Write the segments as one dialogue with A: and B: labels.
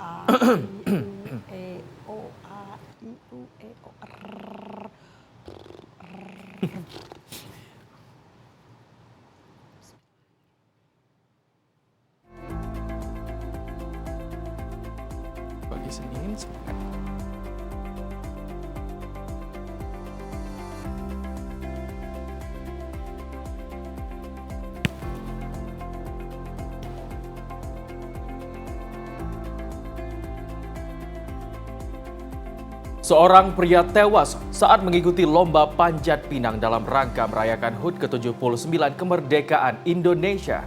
A: A, I, U, E, O, A, I, U, E, O, R.
B: Pagi Senin, semangat. Seorang pria tewas saat mengikuti lomba panjat pinang dalam rangka merayakan HUT ke-79 kemerdekaan Indonesia.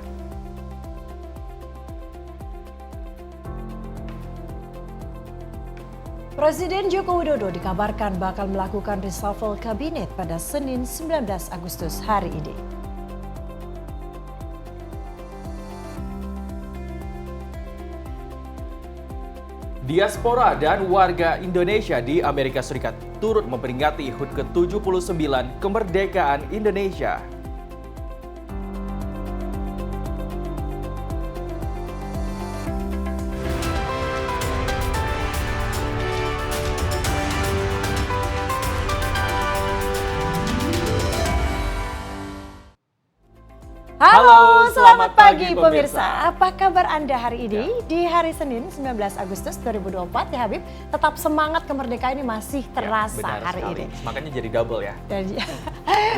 A: Presiden Joko Widodo dikabarkan bakal melakukan reshuffle kabinet pada Senin 19 Agustus hari ini.
B: Diaspora dan warga Indonesia di Amerika Serikat turut memperingati HUT ke-79 kemerdekaan Indonesia.
A: Halo, selamat pagi pemirsa. Apa kabar Anda hari ini? Di hari Senin 19 Agustus 2024 ya Habib, tetap semangat kemerdekaan ini masih terasa hari
B: sekali.
A: ini.
B: Makanya jadi double ya.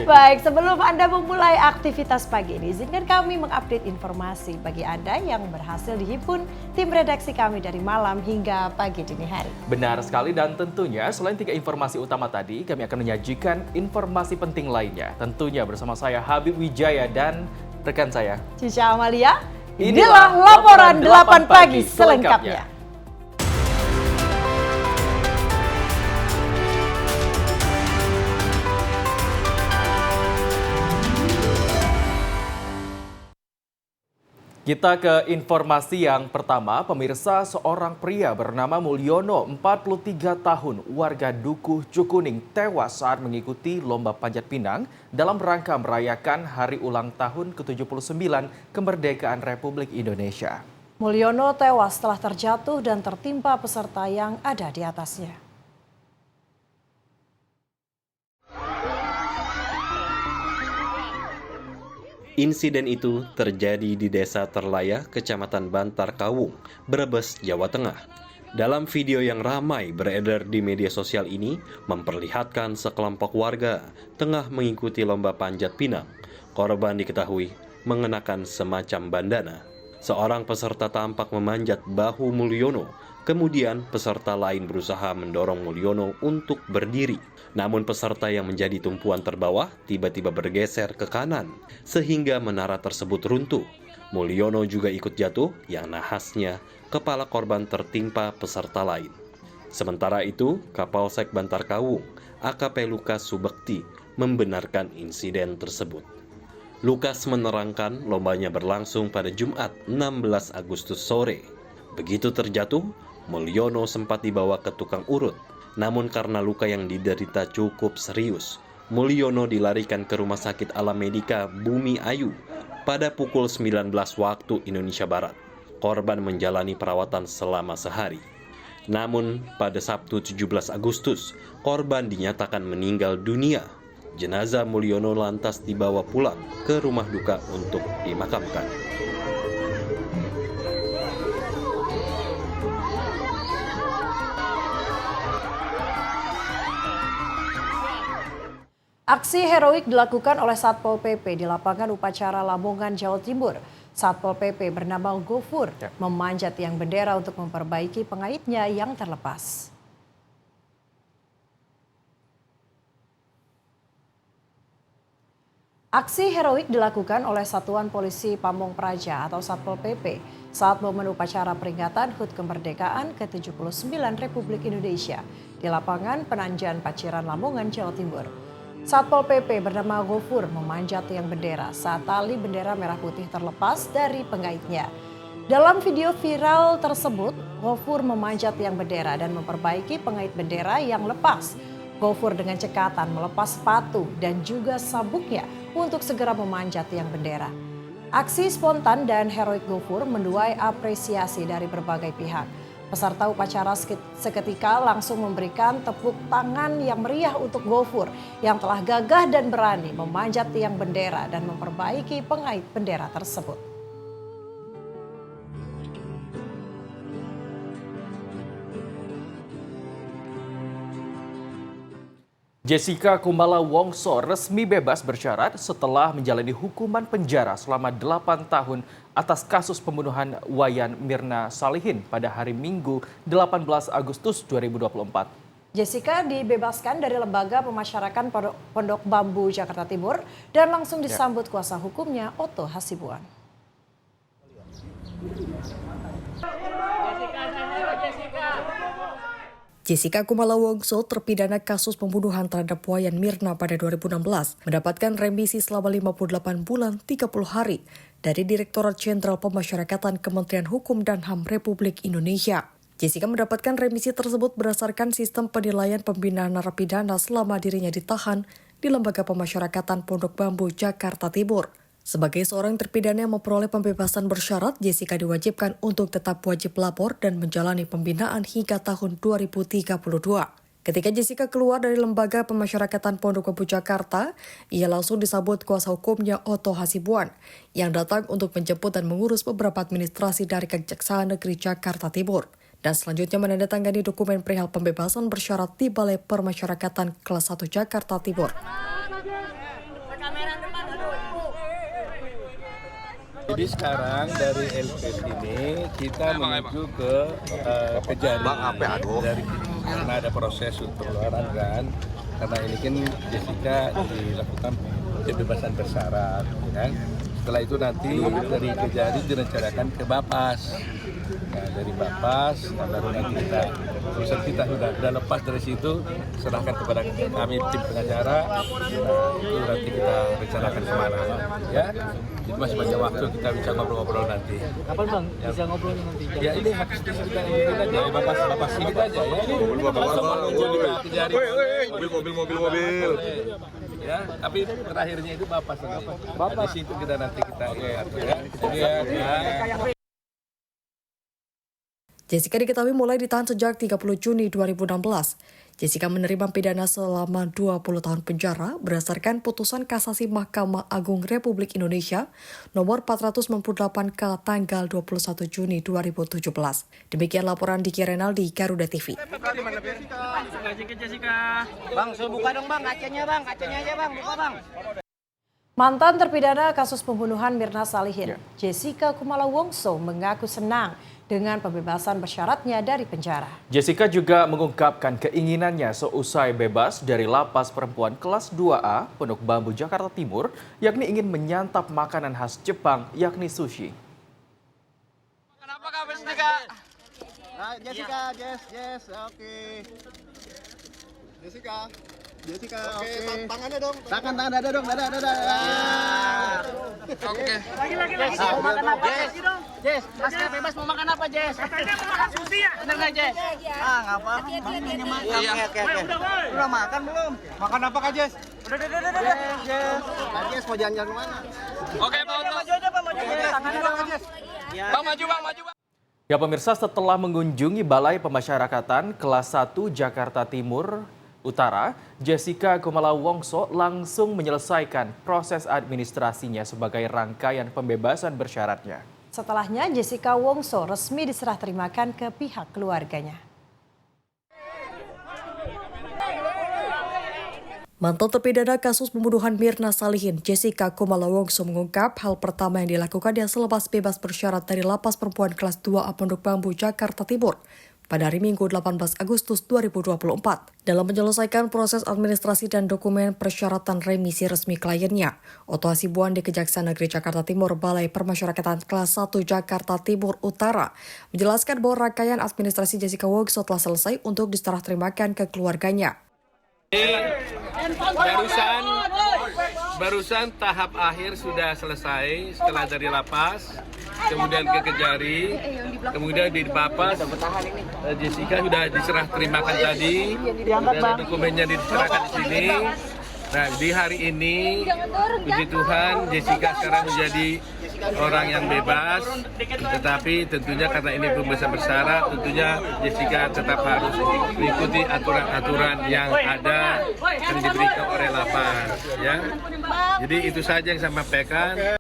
A: Baik, sebelum Anda memulai aktivitas pagi ini, izinkan kami mengupdate informasi bagi Anda yang berhasil dihimpun tim redaksi kami dari malam hingga pagi dini hari.
B: Benar sekali, dan tentunya selain 3 informasi utama tadi, kami akan menyajikan informasi penting lainnya. Tentunya bersama saya Habib Wijaya dan rekan saya
A: Cica Amalia, inilah laporan 8 pagi selengkapnya.
B: Kita ke informasi yang pertama, pemirsa. Seorang pria bernama Mulyono, 43 tahun, warga Dukuh Cukuning, tewas saat mengikuti lomba panjat pinang dalam rangka merayakan hari ulang tahun ke-79 kemerdekaan Republik Indonesia.
A: Mulyono tewas setelah terjatuh dan tertimpa peserta yang ada di atasnya.
C: Insiden itu terjadi di Desa Terlaya, Kecamatan Bantar Kawung, Brebes, Jawa Tengah. Dalam video yang ramai beredar di media sosial ini, memperlihatkan sekelompok warga tengah mengikuti lomba panjat pinang. Korban diketahui mengenakan semacam bandana. Seorang peserta tampak memanjat bahu Mulyono. Kemudian peserta lain berusaha mendorong Mulyono untuk berdiri. Namun peserta yang menjadi tumpuan terbawah tiba-tiba bergeser ke kanan, sehingga menara tersebut runtuh. Mulyono juga ikut jatuh, yang nahasnya kepala korban tertimpa peserta lain. Sementara itu, Kapolsek Bantar Kawung, AKP Lukas Subekti, membenarkan insiden tersebut. Lukas menerangkan lombanya berlangsung pada Jumat 16 Agustus sore. Begitu terjatuh, Mulyono sempat dibawa ke tukang urut. Namun karena luka yang diderita cukup serius, Mulyono dilarikan ke Rumah Sakit Alam Medika Bumi Ayu pada pukul 19 waktu Indonesia Barat. Korban menjalani perawatan selama sehari. Namun pada Sabtu 17 Agustus, korban dinyatakan meninggal dunia. Jenazah Mulyono lantas dibawa pulang ke rumah duka untuk dimakamkan.
A: Aksi heroik dilakukan oleh Satpol PP di lapangan upacara Lamongan, Jawa Timur. Satpol PP bernama Gofur memanjat tiang bendera untuk memperbaiki pengaitnya yang terlepas. Aksi heroik dilakukan oleh Satuan Polisi Pamong Praja atau Satpol PP saat momen upacara peringatan HUT kemerdekaan ke-79 Republik Indonesia di lapangan Penanjan Paciran Lamongan, Jawa Timur. Satpol PP bernama Gofur memanjat tiang bendera saat tali bendera merah putih terlepas dari pengaitnya. Dalam video viral tersebut, Gofur memanjat tiang bendera dan memperbaiki pengait bendera yang lepas. Gofur dengan cekatan melepas sepatu dan juga sabuknya untuk segera memanjat tiang bendera. Aksi spontan dan heroik Gofur menuai apresiasi dari berbagai pihak. Peserta upacara seketika langsung memberikan tepuk tangan yang meriah untuk Gofur yang telah gagah dan berani memanjat tiang bendera dan memperbaiki pengait bendera tersebut.
B: Jessica Kumala Wongso resmi bebas bersyarat setelah menjalani hukuman penjara selama 8 tahun atas kasus pembunuhan Wayan Mirna Salihin pada hari Minggu 18 Agustus 2024.
A: Jessica dibebaskan dari Lembaga Pemasyarakatan Pondok Bambu Jakarta Timur dan langsung disambut kuasa hukumnya Otto Hasibuan. Jessica Kumala Wongso terpidana kasus pembunuhan terhadap Wayan Mirna pada 2016 mendapatkan remisi selama 58 bulan 30 hari dari Direktorat Jenderal Pemasyarakatan Kementerian Hukum dan HAM Republik Indonesia. Jessica mendapatkan remisi tersebut berdasarkan sistem penilaian pembinaan narapidana selama dirinya ditahan di Lembaga Pemasyarakatan Pondok Bambu Jakarta Timur. Sebagai seorang terpidana yang memperoleh pembebasan bersyarat, Jessica diwajibkan untuk tetap wajib lapor dan menjalani pembinaan hingga tahun 2032. Ketika Jessica keluar dari Lembaga Pemasyarakatan Pondok Bambu Jakarta, ia langsung disambut kuasa hukumnya Otto Hasibuan yang datang untuk menjemput dan mengurus beberapa administrasi dari Kejaksaan Negeri Jakarta Timur. Dan selanjutnya menandatangani dokumen perihal pembebasan bersyarat di Balai Permasyarakatan Kelas 1 Jakarta Timur.
D: Jadi sekarang dari LPS ini kita menuju ke Kejari dari karena ada proses untuk pengeluaran kan, karena ini kan Jessica dilakukan pembebasan bersyarat kan. Setelah itu nanti dari Kejari direncanakan ke Bapas. Nah, dari Bapas baru nanti urusan kita sudah lepas dari situ, serahkan kepada kami tim pengacara. Nah, itu nanti kita rencanakan kemana ya. Itu masih banyak waktu, kita bisa ngobrol-ngobrol nanti.
E: Kapan Bang? Bisa ngobrol nanti?
D: Ya ini hak kita ikutin aja, Bapas ini aja ya. Kejari. Mobil. Ya, tapi terakhirnya itu Bapas. Di situ kita nanti atur ya.
A: Jessica diketahui mulai ditahan sejak 30 Juni 2016. Jessica menerima pidana selama 20 tahun penjara berdasarkan putusan kasasi Mahkamah Agung Republik Indonesia nomor 498K tanggal 21 Juni 2017. Demikian laporan Diki Renaldi, Garuda TV.
E: Bang, saya buka dong Bang, kacanya aja Bang, buka Bang.
A: Mantan terpidana kasus pembunuhan Mirna Salihin, Jessica Kumala Wongso mengaku senang dengan pembebasan bersyaratnya dari penjara.
B: Jessica juga mengungkapkan keinginannya seusai bebas dari lapas perempuan kelas 2A Pondok Bambu Jakarta Timur, yakni ingin menyantap makanan khas Jepang, yakni sushi.
E: Kenapa Kak Jessica?
F: Jess, oke. Jessica, oke. Tangannya dong. Tangan, dada dong, dada.
E: Oke. Lagi. Mau makan apa Jess? Pasca bebas mau makan apa Jess? Katanya mau makan sushi ya? Bener nggak Jess? Nggak apa. Oke. Udah makan belum? Makan apa Kak Jess? Udah.
F: Jess mau jalan-jalan kemana?
E: Oke, maju aja Bang, tangannya dong Jess. Bang, maju Bang.
B: Ya pemirsa, setelah mengunjungi Balai Pemasyarakatan Kelas 1 Jakarta Timur Utara, Jessica Kumala Wongso langsung menyelesaikan proses administrasinya sebagai rangkaian pembebasan bersyaratnya.
A: Setelahnya, Jessica Wongso resmi diserah terimakan ke pihak keluarganya. Mantan terpidana kasus pembunuhan Mirna Salihin, Jessica Kumala Wongso mengungkap hal pertama yang dilakukannya selepas bebas bersyarat dari Lapas Perempuan Kelas 2A Pondok Bambu Jakarta Timur pada hari Minggu 18 Agustus 2024. Dalam menyelesaikan proses administrasi dan dokumen persyaratan remisi resmi kliennya, Otto Hasibuan di Kejaksaan Negeri Jakarta Timur Balai Permasyarakatan Kelas 1 Jakarta Timur Utara menjelaskan bahwa rangkaian administrasi Jessica Wongso telah selesai untuk diserah terimakan ke keluarganya.
D: Barusan tahap akhir sudah selesai setelah dari lapas, kemudian ke Kejari, kemudian di Bapas. Jessica sudah diserah terimakan tadi, sudah dokumennya diserahkan di sini. Nah, di hari ini, puji Tuhan, Jessica sekarang menjadi orang yang bebas. Tetapi tentunya karena ini pembebasan bersyarat, tentunya Jessica tetap harus mengikuti aturan-aturan yang ada yang diberikan oleh lapas. Ya, jadi itu saja yang saya sampaikan.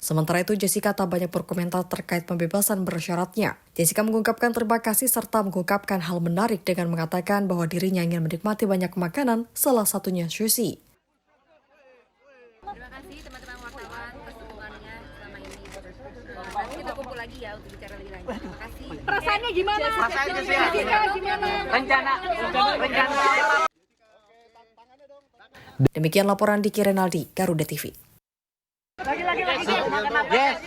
A: Sementara itu, Jessica tak banyak berkomentar terkait pembebasan bersyaratnya. Jessica mengungkapkan terima kasih serta mengungkapkan hal menarik dengan mengatakan bahwa dirinya ingin menikmati banyak makanan, salah satunya sushi.
G: Terima kasih teman-teman wartawan atas dukungannya selama ini. Nanti kita kumpul lagi ya untuk bicara lebih lanjut. Terima kasih. Perasaannya gimana?
E: Perasaannya
G: Gimana?
E: rencana.
A: Demikian laporan Diki Renaldi, Garuda TV.
E: Yes.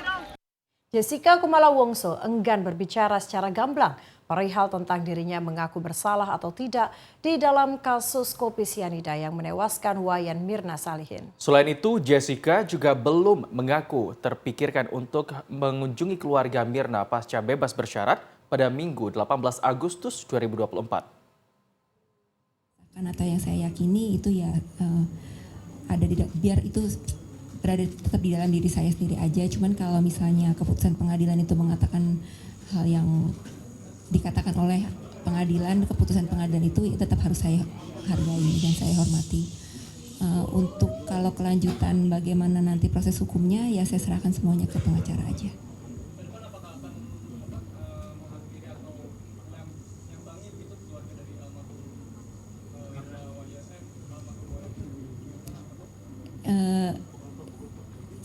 A: Jessica Kumala Wongso enggan berbicara secara gamblang perihal tentang dirinya mengaku bersalah atau tidak di dalam kasus kopi sianida yang menewaskan Wayan Mirna Salihin.
B: Selain itu, Jessica juga belum mengaku terpikirkan untuk mengunjungi keluarga Mirna pasca bebas bersyarat pada Minggu 18 Agustus 2024.
H: Atau yang saya yakini itu ya ada biar itu berada tetap di dalam diri saya sendiri aja. Cuman kalau misalnya keputusan pengadilan itu mengatakan hal yang dikatakan oleh pengadilan, keputusan pengadilan itu ya tetap harus saya hargai dan saya hormati. Untuk kalau kelanjutan bagaimana nanti proses hukumnya ya saya serahkan semuanya ke pengacara aja.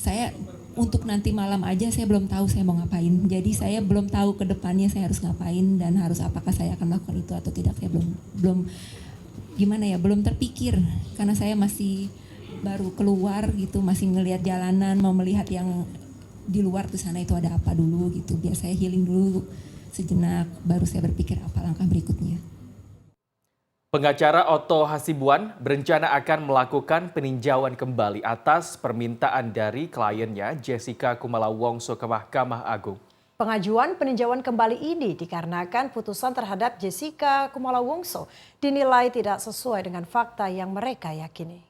H: Saya untuk nanti malam aja saya belum tahu saya mau ngapain. Jadi saya belum tahu ke depannya saya harus ngapain dan harus apakah saya akan melakukan itu atau tidak. Saya belum gimana ya, belum terpikir karena saya masih baru keluar gitu, masih ngelihat jalanan, mau melihat yang di luar tuh sana itu ada apa dulu gitu. Biar saya healing dulu sejenak baru saya berpikir apa langkah berikutnya.
B: Pengacara Otto Hasibuan berencana akan melakukan peninjauan kembali atas permintaan dari kliennya Jessica Kumala Wongso ke Mahkamah Agung.
A: Pengajuan peninjauan kembali ini dikarenakan putusan terhadap Jessica Kumala Wongso dinilai tidak sesuai dengan fakta yang mereka yakini.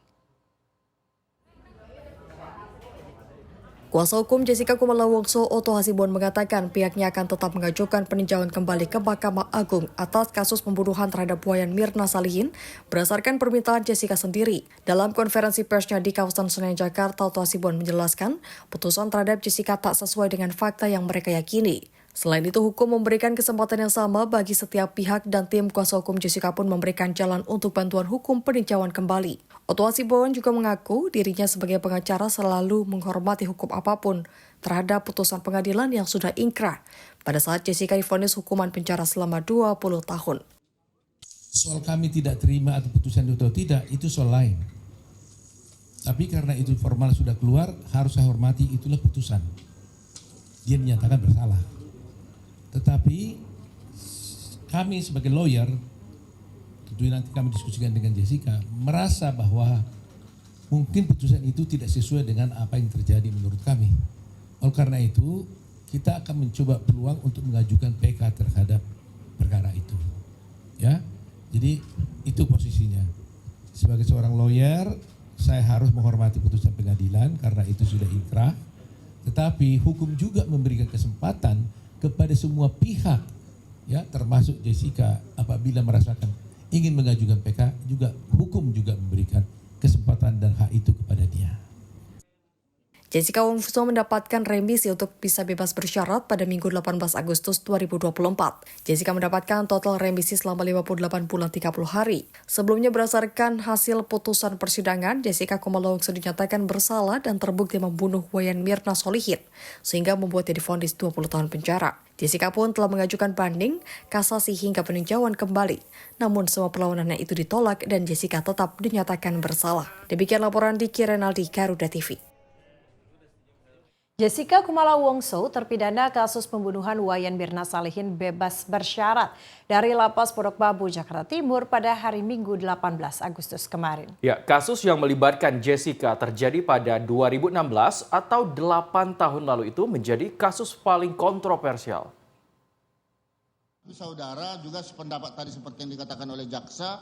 A: Kuasa hukum Jessica Kumala Wongso, Otto Hasibuan, mengatakan pihaknya akan tetap mengajukan peninjauan kembali ke Mahkamah Agung atas kasus pembunuhan terhadap Wayan Mirna Salihin berdasarkan permintaan Jessica sendiri. Dalam konferensi persnya di kawasan Senen, Jakarta, Otto Hasibuan menjelaskan putusan terhadap Jessica tak sesuai dengan fakta yang mereka yakini. Selain itu, hukum memberikan kesempatan yang sama bagi setiap pihak dan tim kuasa hukum Jessica pun memberikan jalan untuk bantuan hukum peninjauan kembali. Otto Hasibuan juga mengaku dirinya sebagai pengacara selalu menghormati hukum apapun terhadap putusan pengadilan yang sudah ingkrah pada saat Jessica divonis hukuman penjara selama 20 tahun.
I: Soal kami tidak terima atau putusan itu atau tidak, itu soal lain. Tapi karena itu formal sudah keluar, harus saya hormati, itulah putusan. Dia menyatakan bersalah. Tetapi kami sebagai lawyer, tentunya nanti kami diskusikan dengan Jessica, merasa bahwa mungkin putusan itu tidak sesuai dengan apa yang terjadi menurut kami. Oleh karena itu, kita akan mencoba peluang untuk mengajukan PK terhadap perkara itu. Ya, jadi itu posisinya. Sebagai seorang lawyer, saya harus menghormati putusan pengadilan karena itu sudah inkrah. Tetapi hukum juga memberikan kesempatan kepada semua pihak, ya termasuk Jessica, apabila merasakan ingin mengajukan PK, juga hukum juga memberikan kesempatan dan hak itu kepada dia.
A: Jessica Wongso mendapatkan remisi untuk bisa bebas bersyarat pada Minggu 18 Agustus 2024. Jessica mendapatkan total remisi selama 58 bulan 30 hari. Sebelumnya berdasarkan hasil putusan persidangan, Jessica Kumala Wongso dinyatakan bersalah dan terbukti membunuh Wayan Mirna Salihin, sehingga membuatnya divonis 20 tahun penjara. Jessica pun telah mengajukan banding, kasasi hingga peninjauan kembali. Namun semua perlawanannya itu ditolak dan Jessica tetap dinyatakan bersalah. Demikian laporan Diki Renaldi, Garuda TV. Jessica Kumala Wongso terpidana kasus pembunuhan Wayan Mirna Salihin bebas bersyarat dari Lapas Pondok Bambu, Jakarta Timur pada hari Minggu 18 Agustus kemarin.
B: Ya, kasus yang melibatkan Jessica terjadi pada 2016 atau 8 tahun lalu itu menjadi kasus paling kontroversial.
F: Saudara juga sependapat tadi seperti yang dikatakan oleh jaksa,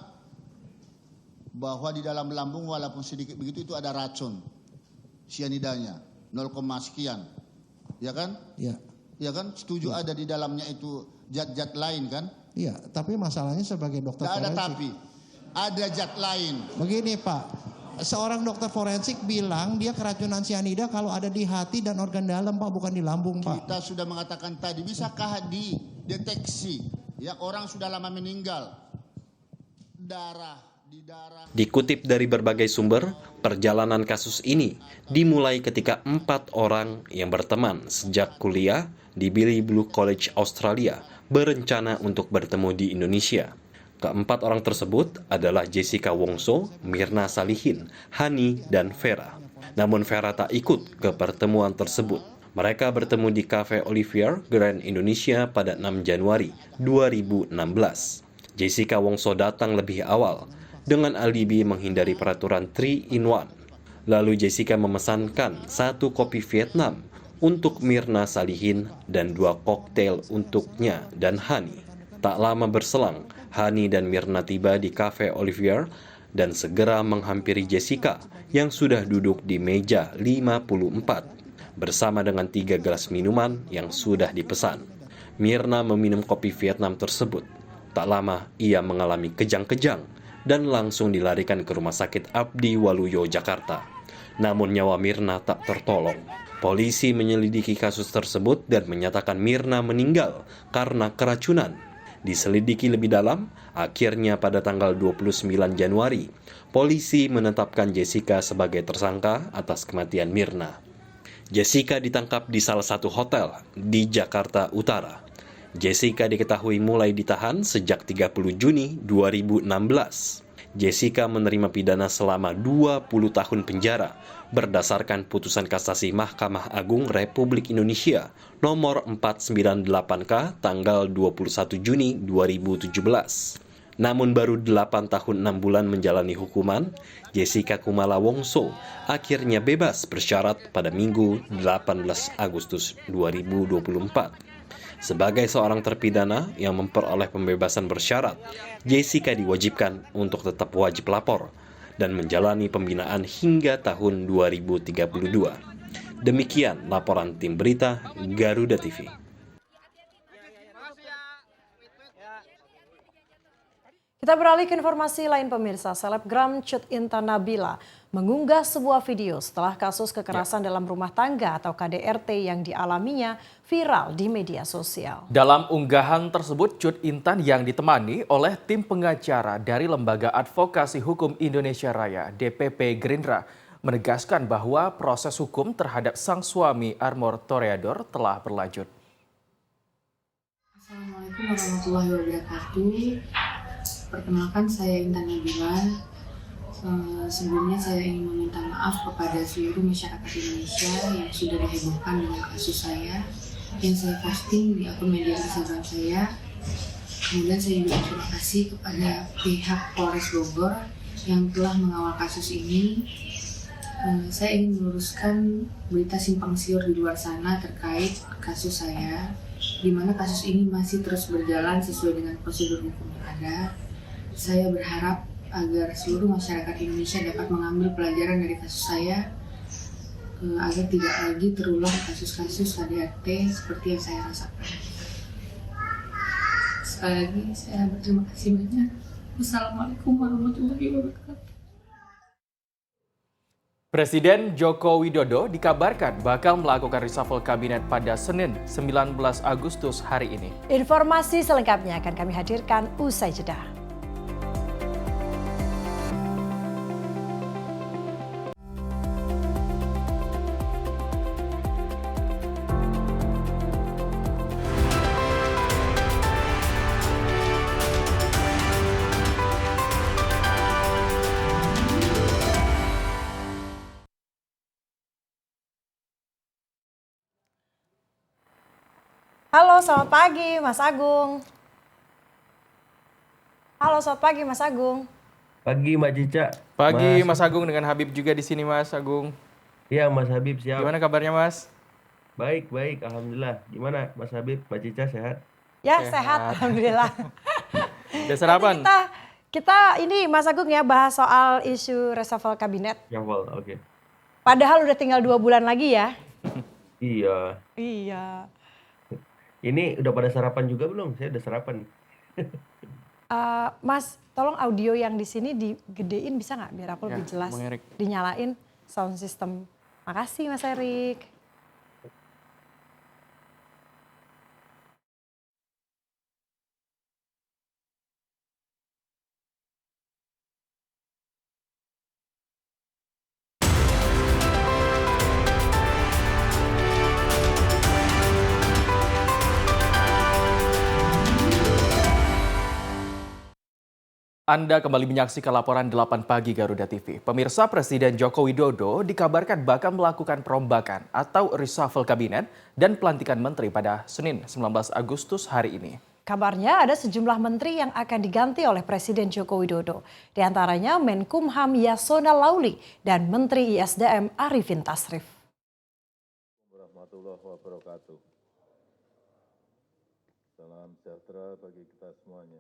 F: bahwa di dalam lambung walaupun sedikit begitu itu ada racun sianidanya 0, sekian, ya kan?
J: Iya.
F: Ya kan? Setuju ada di dalamnya itu zat-zat lain kan?
J: Iya, tapi masalahnya sebagai dokter
F: Tidak ada
J: forensik.
F: tapi, ada zat lain.
J: Begini Pak, seorang dokter forensik bilang dia keracunan sianida kalau ada di hati dan organ dalam Pak, bukan di lambung Pak.
F: Kita sudah mengatakan tadi, bisakah dideteksi? Ya orang sudah lama meninggal, darah.
C: Dikutip dari berbagai sumber, perjalanan kasus ini dimulai ketika 4 orang yang berteman sejak kuliah di Billy Blue College Australia berencana untuk bertemu di Indonesia. Keempat orang tersebut adalah Jessica Wongso, Mirna Salihin, Hani, dan Vera. Namun Vera tak ikut ke pertemuan tersebut. Mereka bertemu di Cafe Olivier Grand Indonesia pada 6 Januari 2016. Jessica Wongso datang lebih awal dengan alibi menghindari peraturan 3-in-1. Lalu Jessica memesankan 1 kopi Vietnam untuk Mirna Salihin dan 2 koktail untuknya dan Hani. Tak lama berselang, Hani dan Mirna tiba di Cafe Olivier dan segera menghampiri Jessica yang sudah duduk di meja 54 bersama dengan 3 gelas minuman yang sudah dipesan. Mirna meminum kopi Vietnam tersebut. Tak lama ia mengalami kejang-kejang dan langsung dilarikan ke Rumah Sakit Abdi Waluyo, Jakarta. Namun nyawa Mirna tak tertolong. Polisi menyelidiki kasus tersebut dan menyatakan Mirna meninggal karena keracunan. Diselidiki lebih dalam, akhirnya pada tanggal 29 Januari, polisi menetapkan Jessica sebagai tersangka atas kematian Mirna. Jessica ditangkap di salah satu hotel di Jakarta Utara. Jessica diketahui mulai ditahan sejak 30 Juni 2016. Jessica menerima pidana selama 20 tahun penjara berdasarkan putusan kasasi Mahkamah Agung Republik Indonesia nomor 498K tanggal 21 Juni 2017. Namun baru 8 tahun 6 bulan menjalani hukuman, Jessica Kumala Wongso akhirnya bebas bersyarat pada Minggu 18 Agustus 2024. Sebagai seorang terpidana yang memperoleh pembebasan bersyarat, Jessica diwajibkan untuk tetap wajib lapor dan menjalani pembinaan hingga tahun 2032. Demikian laporan tim berita Garuda TV.
A: Kita beralih ke informasi lain pemirsa. Selebgram Cut Intan Nabila mengunggah sebuah video setelah kasus kekerasan dalam rumah tangga atau KDRT yang dialaminya viral di media sosial.
B: Dalam unggahan tersebut, Cut Intan yang ditemani oleh tim pengacara dari Lembaga Advokasi Hukum Indonesia Raya DPP Gerindra menegaskan bahwa proses hukum terhadap sang suami Armor Toreador telah berlanjut.
K: Assalamualaikum warahmatullahi wabarakatuh. Perkenalkan, saya Intan Nabila. Sebelumnya saya ingin meminta maaf kepada seluruh masyarakat Indonesia yang sudah dihebohkan dengan kasus saya yang saya posting di akun media Instagram saya. Kemudian saya juga terima kasih kepada pihak Polres Bogor yang telah mengawal kasus ini. Saya ingin meluruskan berita simpang siur di luar sana terkait kasus saya, di mana kasus ini masih terus berjalan sesuai dengan prosedur hukum yang ada. Saya berharap agar seluruh masyarakat Indonesia dapat mengambil pelajaran dari kasus saya agar tidak lagi terulang kasus-kasus KDRT seperti yang saya rasakan. Sekali lagi saya berterima kasih banyak. Wassalamualaikum warahmatullahi wabarakatuh.
B: Presiden Joko Widodo dikabarkan bakal melakukan reshuffle kabinet pada Senin 19 Agustus hari ini.
A: Informasi selengkapnya akan kami hadirkan usai jeda. Halo, selamat pagi Mas Agung. Halo, selamat pagi Mas Agung.
L: Pagi Mbak Cica.
B: Pagi Mas Agung, dengan Habib juga di sini Mas Agung.
L: Iya Mas Habib, siap.
B: Gimana kabarnya Mas?
L: Baik, alhamdulillah. Gimana Mas Habib, Mbak Cica sehat?
A: Ya, sehat alhamdulillah.
B: Udah sarapan?
A: Kita ini Mas Agung ya bahas soal isu reshuffle kabinet.
L: Syawal, oke.
A: Padahal udah tinggal 2 bulan lagi ya.
L: Iya.
A: Iya.
L: Ini udah pada sarapan juga belum? Saya udah sarapan.
A: Mas, tolong audio yang di sini digedein bisa nggak biar aku lebih jelas?
B: Bang Erik.
A: Dinyalain sound system. Makasih Mas Erik.
B: Anda kembali menyaksikan laporan 8 pagi Garuda TV. Pemirsa, Presiden Joko Widodo dikabarkan bakal melakukan perombakan atau reshuffle kabinet dan pelantikan menteri pada Senin 19 Agustus hari ini.
A: Kabarnya ada sejumlah menteri yang akan diganti oleh Presiden Joko Widodo. Di antaranya Menkumham Yasona Lauli dan Menteri ISDM Arifin Tasrif.
M: Warahmatullahi wabarakatuh. Salam sejahtera bagi kita semuanya.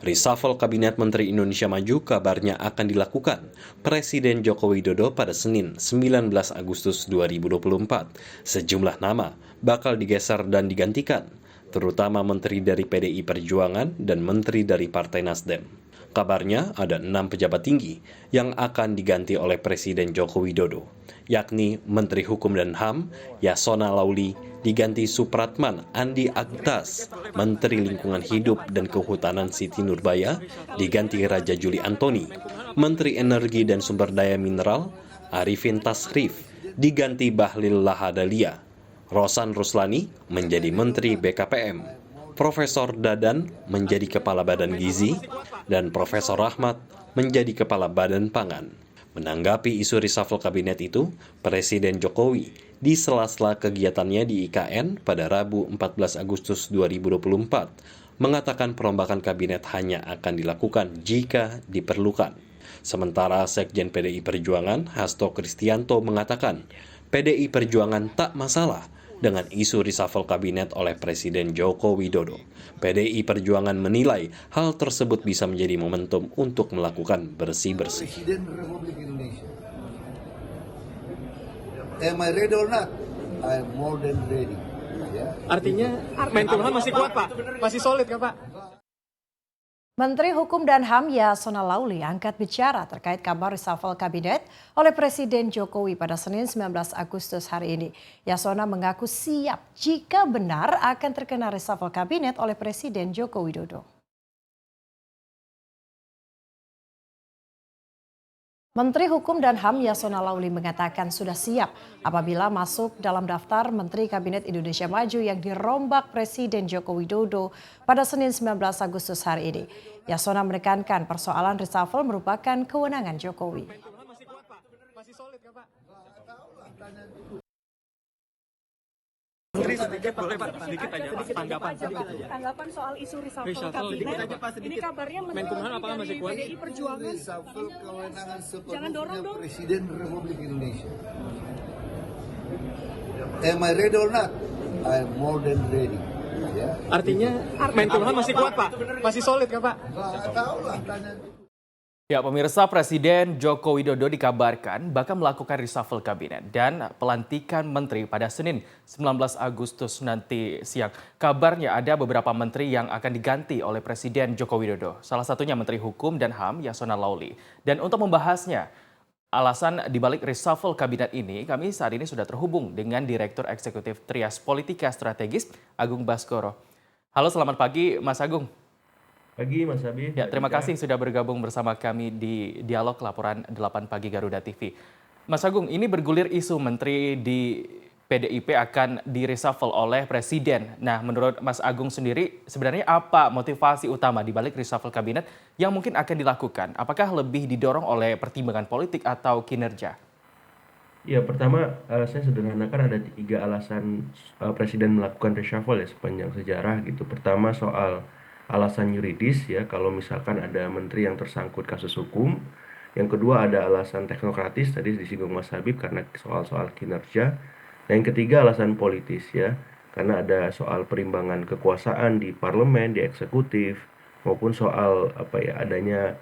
C: Reshuffle Kabinet Menteri Indonesia Maju kabarnya akan dilakukan Presiden Joko Widodo pada Senin 19 Agustus 2024. Sejumlah nama bakal digeser dan digantikan, terutama menteri dari PDI Perjuangan dan menteri dari Partai Nasdem. Kabarnya ada 6 pejabat tinggi yang akan diganti oleh Presiden Joko Widodo, yakni Menteri Hukum dan HAM Yasona Lauli diganti Supratman Andi Aktas, Menteri Lingkungan Hidup dan Kehutanan Siti Nurbaya diganti Raja Juli Antoni, Menteri Energi dan Sumber Daya Mineral Arifin Tasrif diganti Bahlil Lahadalia, Rosan Ruslani menjadi Menteri BKPM, Profesor Dadan menjadi Kepala Badan Gizi, dan Profesor Rahmat menjadi Kepala Badan Pangan. Menanggapi isu reshuffle kabinet itu, Presiden Jokowi di sela-sela kegiatannya di IKN pada Rabu 14 Agustus 2024 mengatakan perombakan kabinet hanya akan dilakukan jika diperlukan. Sementara Sekjen PDI Perjuangan Hasto Kristianto mengatakan PDI Perjuangan tak masalah dengan isu reshuffle kabinet oleh Presiden Joko Widodo. PDI Perjuangan menilai hal tersebut bisa menjadi momentum untuk melakukan bersih-bersih.
N: Presiden Republik Indonesia. Am I ready or not? I am more than ready. Ya.
O: Artinya Menkumham masih kuat Pak? Masih solid kan Pak?
A: Menteri Hukum dan HAM Yasona Lauli angkat bicara terkait kabar reshuffle kabinet oleh Presiden Jokowi pada Senin 19 Agustus hari ini. Yasona mengaku siap jika benar akan terkena reshuffle kabinet oleh Presiden Joko Widodo. Menteri Hukum dan HAM Yasona Lauli mengatakan sudah siap apabila masuk dalam daftar Menteri Kabinet Indonesia Maju yang dirombak Presiden Joko Widodo pada Senin 19 Agustus hari ini. Yasona menekankan persoalan reshuffle merupakan kewenangan Jokowi.
O: Masih solid kan Pak? Menteri sedikit boleh Pak, sedikit aja Pak, tanggapan.
P: Tanggapan soal isu reshuffle kabinet. Ini kabarnya
O: Menkumham apakah masih kuat?
P: PDI Perjuangan.
N: Reshuffle kewenangan
P: Jangan dorong
N: sepenuhnya
P: dong.
N: Presiden Republik Indonesia. Am I ready or not? I am more than ready. Ya.
O: Artinya Menkumham masih kuat Pak? Masih solid kan Pak?
N: Nggak tahu lah, tanya.
B: Ya, pemirsa, Presiden Joko Widodo dikabarkan bakal melakukan reshuffle kabinet dan pelantikan menteri pada Senin 19 Agustus nanti siang. Kabarnya ada beberapa menteri yang akan diganti oleh Presiden Joko Widodo. Salah satunya Menteri Hukum dan HAM Yasona Lauli. Dan untuk membahasnya, alasan dibalik reshuffle kabinet ini, kami saat ini sudah terhubung dengan Direktur Eksekutif Trias Politika Strategis, Agung Baskoro. Halo, selamat pagi Mas Agung.
L: Pagi Mas Habib.
B: Ya, terima kasih sudah bergabung bersama kami di Dialog Laporan 8 Pagi Garuda TV. Mas Agung, ini bergulir isu menteri di PDIP akan di-reshuffle oleh Presiden. Nah, menurut Mas Agung sendiri, sebenarnya apa motivasi utama di balik reshuffle kabinet yang mungkin akan dilakukan? Apakah lebih didorong oleh pertimbangan politik atau kinerja?
L: Ya, pertama saya sederhanakan ada 3 alasan Presiden melakukan reshuffle ya sepanjang sejarah gitu. Pertama soal alasan yuridis ya, kalau misalkan ada menteri yang tersangkut kasus hukum. Yang kedua ada alasan teknokratis, tadi disinggung Mas Habib karena soal-soal kinerja. Dan yang ketiga alasan politis ya, karena ada soal perimbangan kekuasaan di parlemen, di eksekutif, maupun soal adanya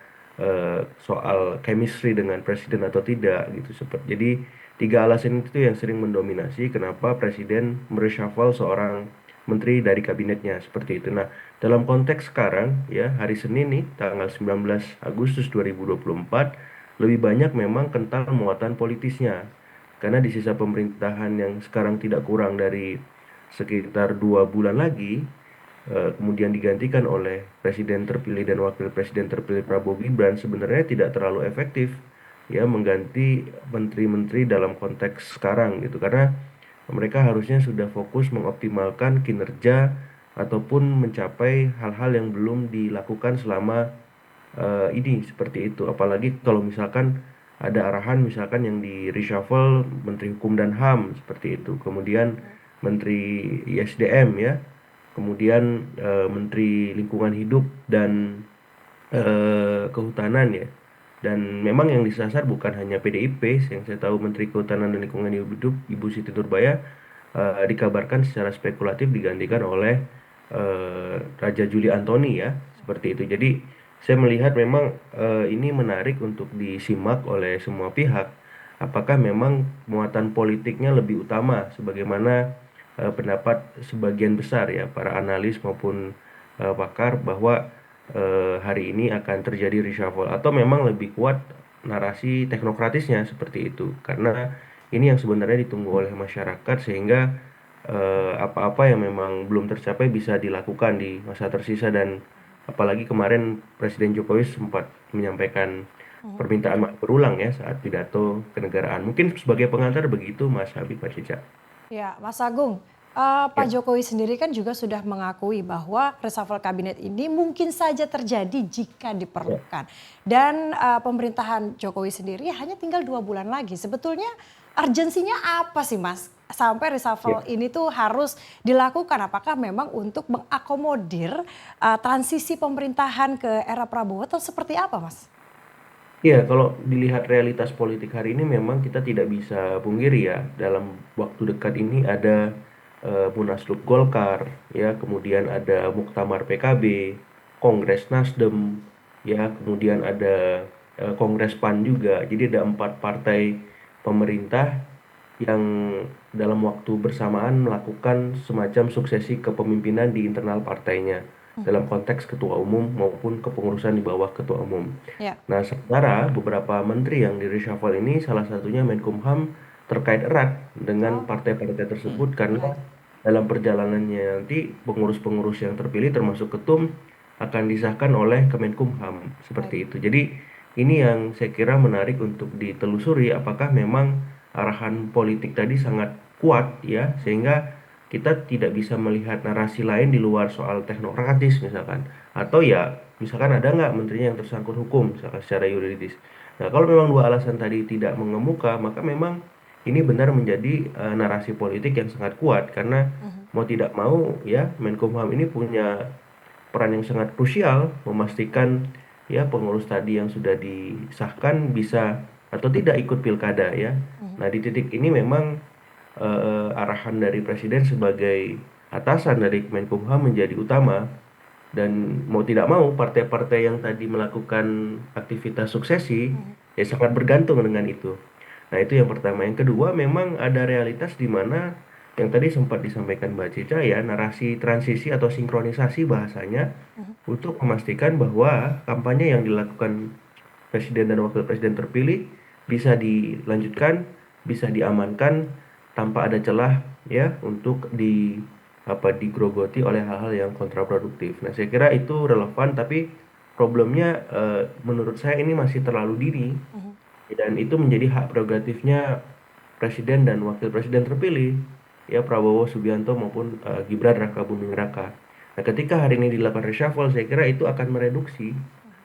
L: soal chemistry dengan presiden atau tidak gitu. Jadi tiga alasan itu yang sering mendominasi kenapa presiden mereshuffle seorang menteri dari kabinetnya seperti itu. Nah, dalam konteks sekarang ya hari Senin nih tanggal 19 Agustus 2024 lebih banyak memang kental muatan politisnya. Karena di sisa pemerintahan yang sekarang tidak kurang dari sekitar 2 bulan lagi, kemudian digantikan oleh presiden terpilih dan wakil presiden terpilih Prabowo Gibran, sebenarnya tidak terlalu efektif ya mengganti menteri-menteri dalam konteks sekarang gitu, karena mereka harusnya sudah fokus mengoptimalkan kinerja ataupun mencapai hal-hal yang belum dilakukan selama ini seperti itu. Apalagi kalau misalkan ada arahan misalkan yang di reshuffle Menteri Hukum dan HAM seperti itu, kemudian Menteri ISDM ya, kemudian Menteri Lingkungan Hidup dan Kehutanan ya. Dan memang yang disasar bukan hanya PDIP, yang saya tahu Menteri Kehutanan dan Lingkungan Hidup Ibu Siti Nurbaya dikabarkan secara spekulatif digantikan oleh Raja Juli Antoni ya, seperti itu. Jadi saya melihat memang ini menarik untuk disimak oleh semua pihak. Apakah memang muatan politiknya lebih utama sebagaimana pendapat sebagian besar ya para analis maupun pakar bahwa hari ini akan terjadi reshuffle, atau memang lebih kuat narasi teknokratisnya seperti itu, karena ini yang sebenarnya ditunggu oleh masyarakat sehingga apa-apa yang memang belum tercapai bisa dilakukan di masa tersisa. Dan apalagi kemarin Presiden Jokowi sempat menyampaikan permintaan maaf berulang ya saat pidato kenegaraan. Mungkin sebagai pengantar begitu Mas Habib, Pak Cica.
A: Ya, Mas Agung, Pak Jokowi sendiri kan juga sudah mengakui bahwa reshuffle kabinet ini mungkin saja terjadi jika diperlukan. Dan pemerintahan Jokowi sendiri hanya tinggal 2 bulan lagi. Sebetulnya urgensinya apa sih Mas? Sampai reshuffle ini tuh harus dilakukan. Apakah memang untuk mengakomodir transisi pemerintahan ke era Prabowo atau seperti apa Mas?
L: Ya, kalau dilihat realitas politik hari ini memang kita tidak bisa pungkiri ya, dalam waktu dekat ini ada Munaslup Golkar, ya, kemudian ada Muktamar PKB, Kongres Nasdem, ya, kemudian ada Kongres PAN juga. Jadi ada 4 partai pemerintah yang dalam waktu bersamaan melakukan semacam suksesi kepemimpinan di internal partainya dalam konteks ketua umum maupun kepengurusan di bawah ketua umum. Nah, sementara beberapa menteri yang di reshuffle ini salah satunya Menkumham terkait erat dengan partai-partai tersebut, karena dalam perjalanannya nanti pengurus-pengurus yang terpilih termasuk ketum akan disahkan oleh Kemenkumham seperti itu. Jadi ini yang saya kira menarik untuk ditelusuri, apakah memang arahan politik tadi sangat kuat ya, sehingga kita tidak bisa melihat narasi lain di luar soal teknokratis misalkan, atau ya misalkan ada nggak menterinya yang tersangkut hukum misalkan secara yuridis. Nah, kalau memang 2 alasan tadi tidak mengemuka, maka memang ini benar menjadi narasi politik yang sangat kuat, karena mau tidak mau ya Menkumham ini punya peran yang sangat krusial memastikan ya pengurus tadi yang sudah disahkan bisa atau tidak ikut pilkada ya. Nah, di titik ini memang arahan dari presiden sebagai atasan dari Menkumham menjadi utama, dan mau tidak mau partai-partai yang tadi melakukan aktivitas suksesi ya sangat bergantung dengan itu. Nah, itu yang pertama. Yang kedua, memang ada realitas di mana yang tadi sempat disampaikan Mbak Cica ya, narasi transisi atau sinkronisasi bahasanya untuk memastikan bahwa kampanye yang dilakukan presiden dan wakil presiden terpilih bisa dilanjutkan, bisa diamankan tanpa ada celah ya untuk digrogoti oleh hal-hal yang kontraproduktif. Nah, saya kira itu relevan, tapi problemnya menurut saya ini masih terlalu dini, dan itu menjadi hak prerogatifnya presiden dan wakil presiden terpilih ya, Prabowo Subianto maupun Gibran Raka Buming Raka. Nah, ketika hari ini dilakukan reshuffle, saya kira itu akan mereduksi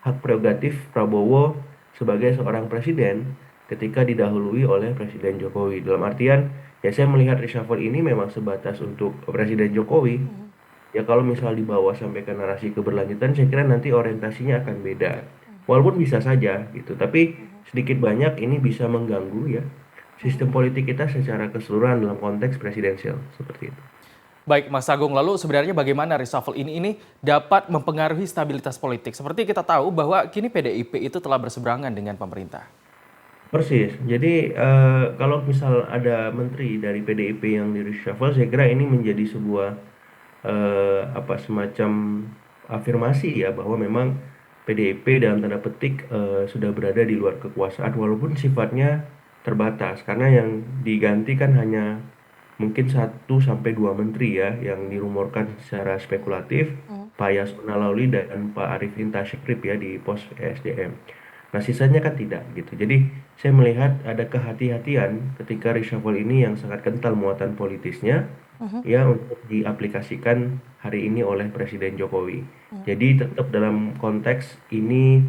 L: hak prerogatif Prabowo sebagai seorang presiden ketika didahului oleh Presiden Jokowi. Dalam artian, ya saya melihat reshuffle ini memang sebatas untuk Presiden Jokowi. Ya kalau misal dibawa sampai ke narasi keberlanjutan, saya kira nanti orientasinya akan beda. Walaupun bisa saja gitu, tapi sedikit banyak ini bisa mengganggu ya sistem politik kita secara keseluruhan dalam konteks presidensial seperti itu.
B: Baik, Mas Agung, lalu sebenarnya bagaimana reshuffle ini dapat mempengaruhi stabilitas politik? Seperti kita tahu bahwa kini PDIP itu telah berseberangan dengan pemerintah.
L: Persis. Jadi kalau misal ada menteri dari PDIP yang di reshuffle, saya kira ini menjadi sebuah semacam afirmasi ya bahwa memang PDIP dalam tanda petik sudah berada di luar kekuasaan walaupun sifatnya terbatas karena yang diganti kan hanya mungkin 1 sampai 2 menteri ya yang dirumorkan secara spekulatif, Pak Yasona Lawli dan Pak Arifin Tasrip ya di pos ESDM. Nah sisanya kan tidak gitu. Jadi saya melihat ada kehati-hatian ketika reshuffle ini yang sangat kental muatan politisnya ya untuk diaplikasikan hari ini oleh Presiden Jokowi. Jadi tetap dalam konteks ini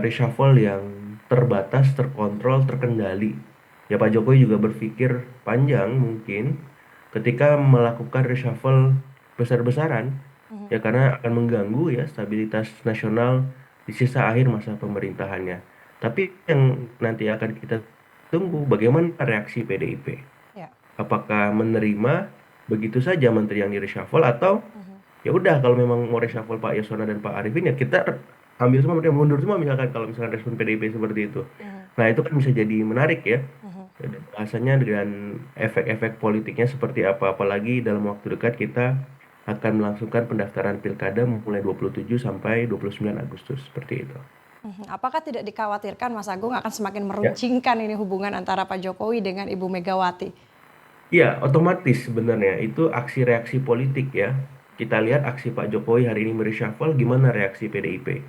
L: reshuffle yang terbatas, terkontrol, terkendali. Ya Pak Jokowi juga berpikir panjang mungkin ketika melakukan reshuffle besar-besaran ya karena akan mengganggu ya stabilitas nasional di sisa akhir masa pemerintahannya. Tapi yang nanti akan kita tunggu bagaimana reaksi PDIP.
A: Ya.
L: Apakah menerima begitu saja menteri yang di reshuffle atau ya udah kalau memang mau reshuffle Pak Yasona dan Pak Arifin ya kita ambil semua mereka mundur semua misalkan kalau misalkan respon PDIP seperti itu. Nah itu kan bisa jadi menarik ya. Bahasanya dengan efek-efek politiknya seperti apa, apalagi dalam waktu dekat kita akan melangsungkan pendaftaran pilkada mulai 27 sampai 29 Agustus seperti itu.
A: Apakah tidak dikhawatirkan Mas Agung akan semakin meruncingkan ini hubungan antara Pak Jokowi dengan Ibu Megawati?
L: Iya, otomatis sebenarnya itu aksi reaksi politik ya. Kita lihat aksi Pak Jokowi hari ini mereshuffle, gimana reaksi PDIP?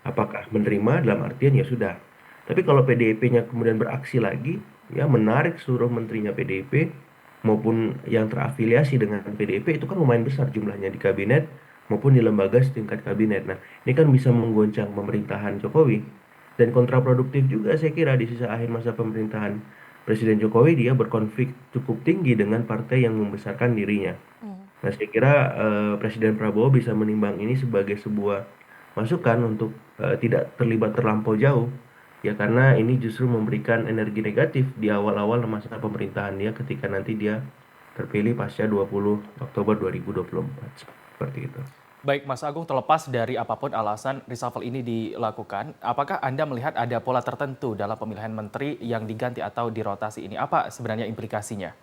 L: Apakah menerima dalam artian ya sudah. Tapi kalau PDIP-nya kemudian beraksi lagi, ya menarik seluruh menterinya PDIP maupun yang terafiliasi dengan PDIP itu kan lumayan besar jumlahnya di kabinet maupun di lembaga setingkat kabinet. Nah, ini kan bisa menggoncang pemerintahan Jokowi dan kontraproduktif juga saya kira di sisa akhir masa pemerintahan Presiden Jokowi dia berkonflik cukup tinggi dengan partai yang membesarkan dirinya. Nah, saya kira Presiden Prabowo bisa menimbang ini sebagai sebuah masukan untuk tidak terlibat terlampau jauh. Ya karena ini justru memberikan energi negatif di awal-awal masa pemerintahan dia ketika nanti dia terpilih pasca 20 Oktober 2024. Seperti itu.
B: Baik Mas Agung, terlepas dari apapun alasan reshuffle ini dilakukan, apakah Anda melihat ada pola tertentu dalam pemilihan menteri yang diganti atau dirotasi ini? Apa sebenarnya implikasinya?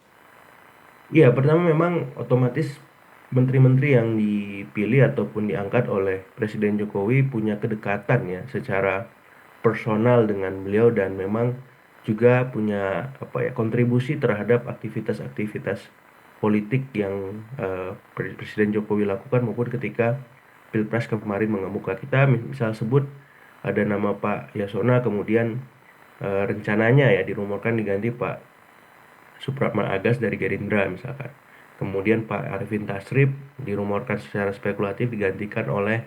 L: Iya, pertama memang otomatis menteri-menteri yang dipilih ataupun diangkat oleh Presiden Jokowi punya kedekatan ya secara personal dengan beliau dan memang juga punya kontribusi terhadap aktivitas-aktivitas politik yang Presiden Jokowi lakukan maupun ketika Pilpres kemarin mengemuka. Kita misal sebut ada nama Pak Yasona kemudian rencananya ya dirumorkan diganti Pak Supratman Agas dari Gerindra misalkan. Kemudian Pak Arifin Tasrip dirumorkan secara spekulatif digantikan oleh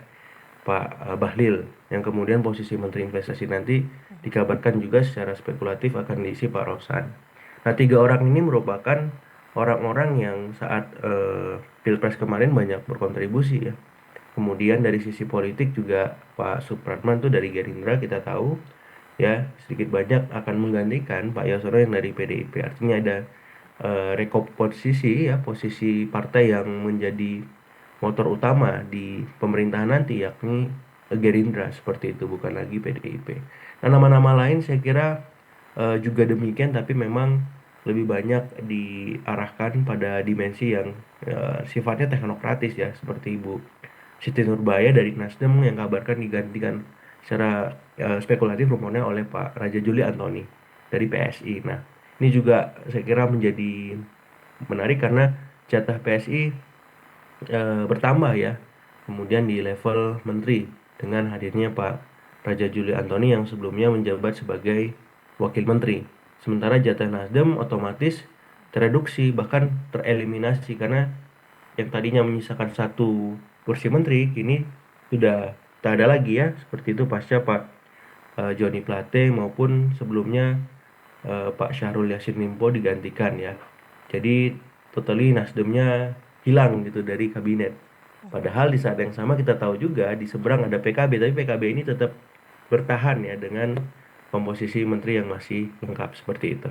L: Pak Bahlil yang kemudian posisi Menteri Investasi nanti dikabarkan juga secara spekulatif akan diisi Pak Rosan. Nah 3 orang ini merupakan orang-orang yang saat Pilpres kemarin banyak berkontribusi ya. Kemudian dari sisi politik juga Pak Supratman tuh dari Gerindra kita tahu ya sedikit banyak akan menggantikan Pak Yasona yang dari PDIP. Artinya ada rekomposisi ya posisi partai yang menjadi motor utama di pemerintahan nanti yakni Gerindra seperti itu bukan lagi PDIP. Nah nama-nama lain saya kira juga demikian tapi memang lebih banyak diarahkan pada dimensi yang sifatnya teknokratis ya seperti Ibu Siti Nurbaya dari Nasdem yang kabarkan digantikan secara spekulatif rumornya oleh Pak Raja Juli Antoni dari PSI. Nah ini juga saya kira menjadi menarik karena jatah PSI bertambah ya kemudian di level menteri dengan hadirnya Pak Raja Juli Antoni yang sebelumnya menjabat sebagai wakil menteri. Sementara jatah Nasdem otomatis tereduksi bahkan tereliminasi karena yang tadinya menyisakan 1 kursi menteri kini sudah tak ada lagi ya seperti itu pasca Pak Joni Plate maupun sebelumnya Pak Syahrul Yassin Limpo digantikan ya. Jadi totally Nasdemnya hilang gitu dari kabinet. Padahal di saat yang sama kita tahu juga di seberang ada PKB, tapi PKB ini tetap bertahan ya dengan komposisi menteri yang masih lengkap seperti itu.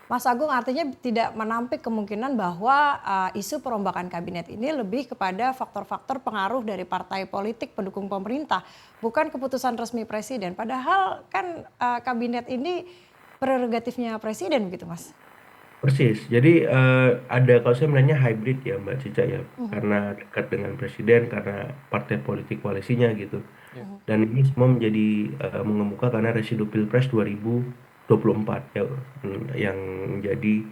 A: Mas Agung, artinya tidak menampik kemungkinan bahwa isu perombakan kabinet ini lebih kepada faktor-faktor pengaruh dari partai politik pendukung pemerintah, bukan keputusan resmi presiden. Padahal kan kabinet ini prerogatifnya presiden begitu, Mas?
L: Persis. Jadi ada, kalau saya melihatnya hybrid ya Mbak Cica ya, karena dekat dengan presiden, karena partai politik koalisinya gitu. Dan ini semua menjadi mengemuka karena residu Pilpres 2024 ya, yang menjadi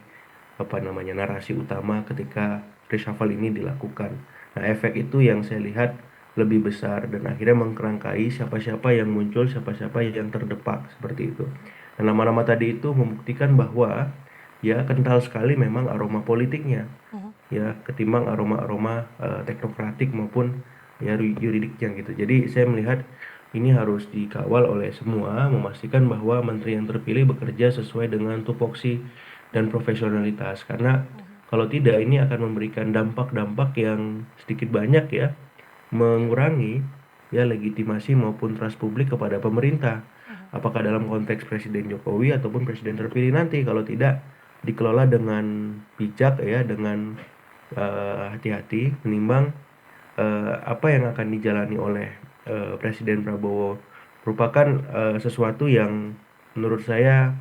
L: narasi utama ketika reshuffle ini dilakukan. Nah, efek itu yang saya lihat lebih besar dan akhirnya mengkerangkai siapa-siapa yang muncul, siapa-siapa yang terdepak seperti itu. Dan nama-nama tadi itu membuktikan bahwa ya kental sekali memang aroma politiknya, ya ketimbang aroma-aroma teknokratik maupun ya yuridiknya gitu. Jadi saya melihat ini harus dikawal oleh semua, memastikan bahwa menteri yang terpilih bekerja sesuai dengan tupoksi dan profesionalitas. Karena kalau tidak ini akan memberikan dampak-dampak yang sedikit banyak ya, mengurangi ya legitimasi maupun trust publik kepada pemerintah. Apakah dalam konteks Presiden Jokowi ataupun Presiden terpilih nanti, kalau tidak dikelola dengan bijak ya, dengan hati-hati, menimbang apa yang akan dijalani oleh Presiden Prabowo merupakan sesuatu yang menurut saya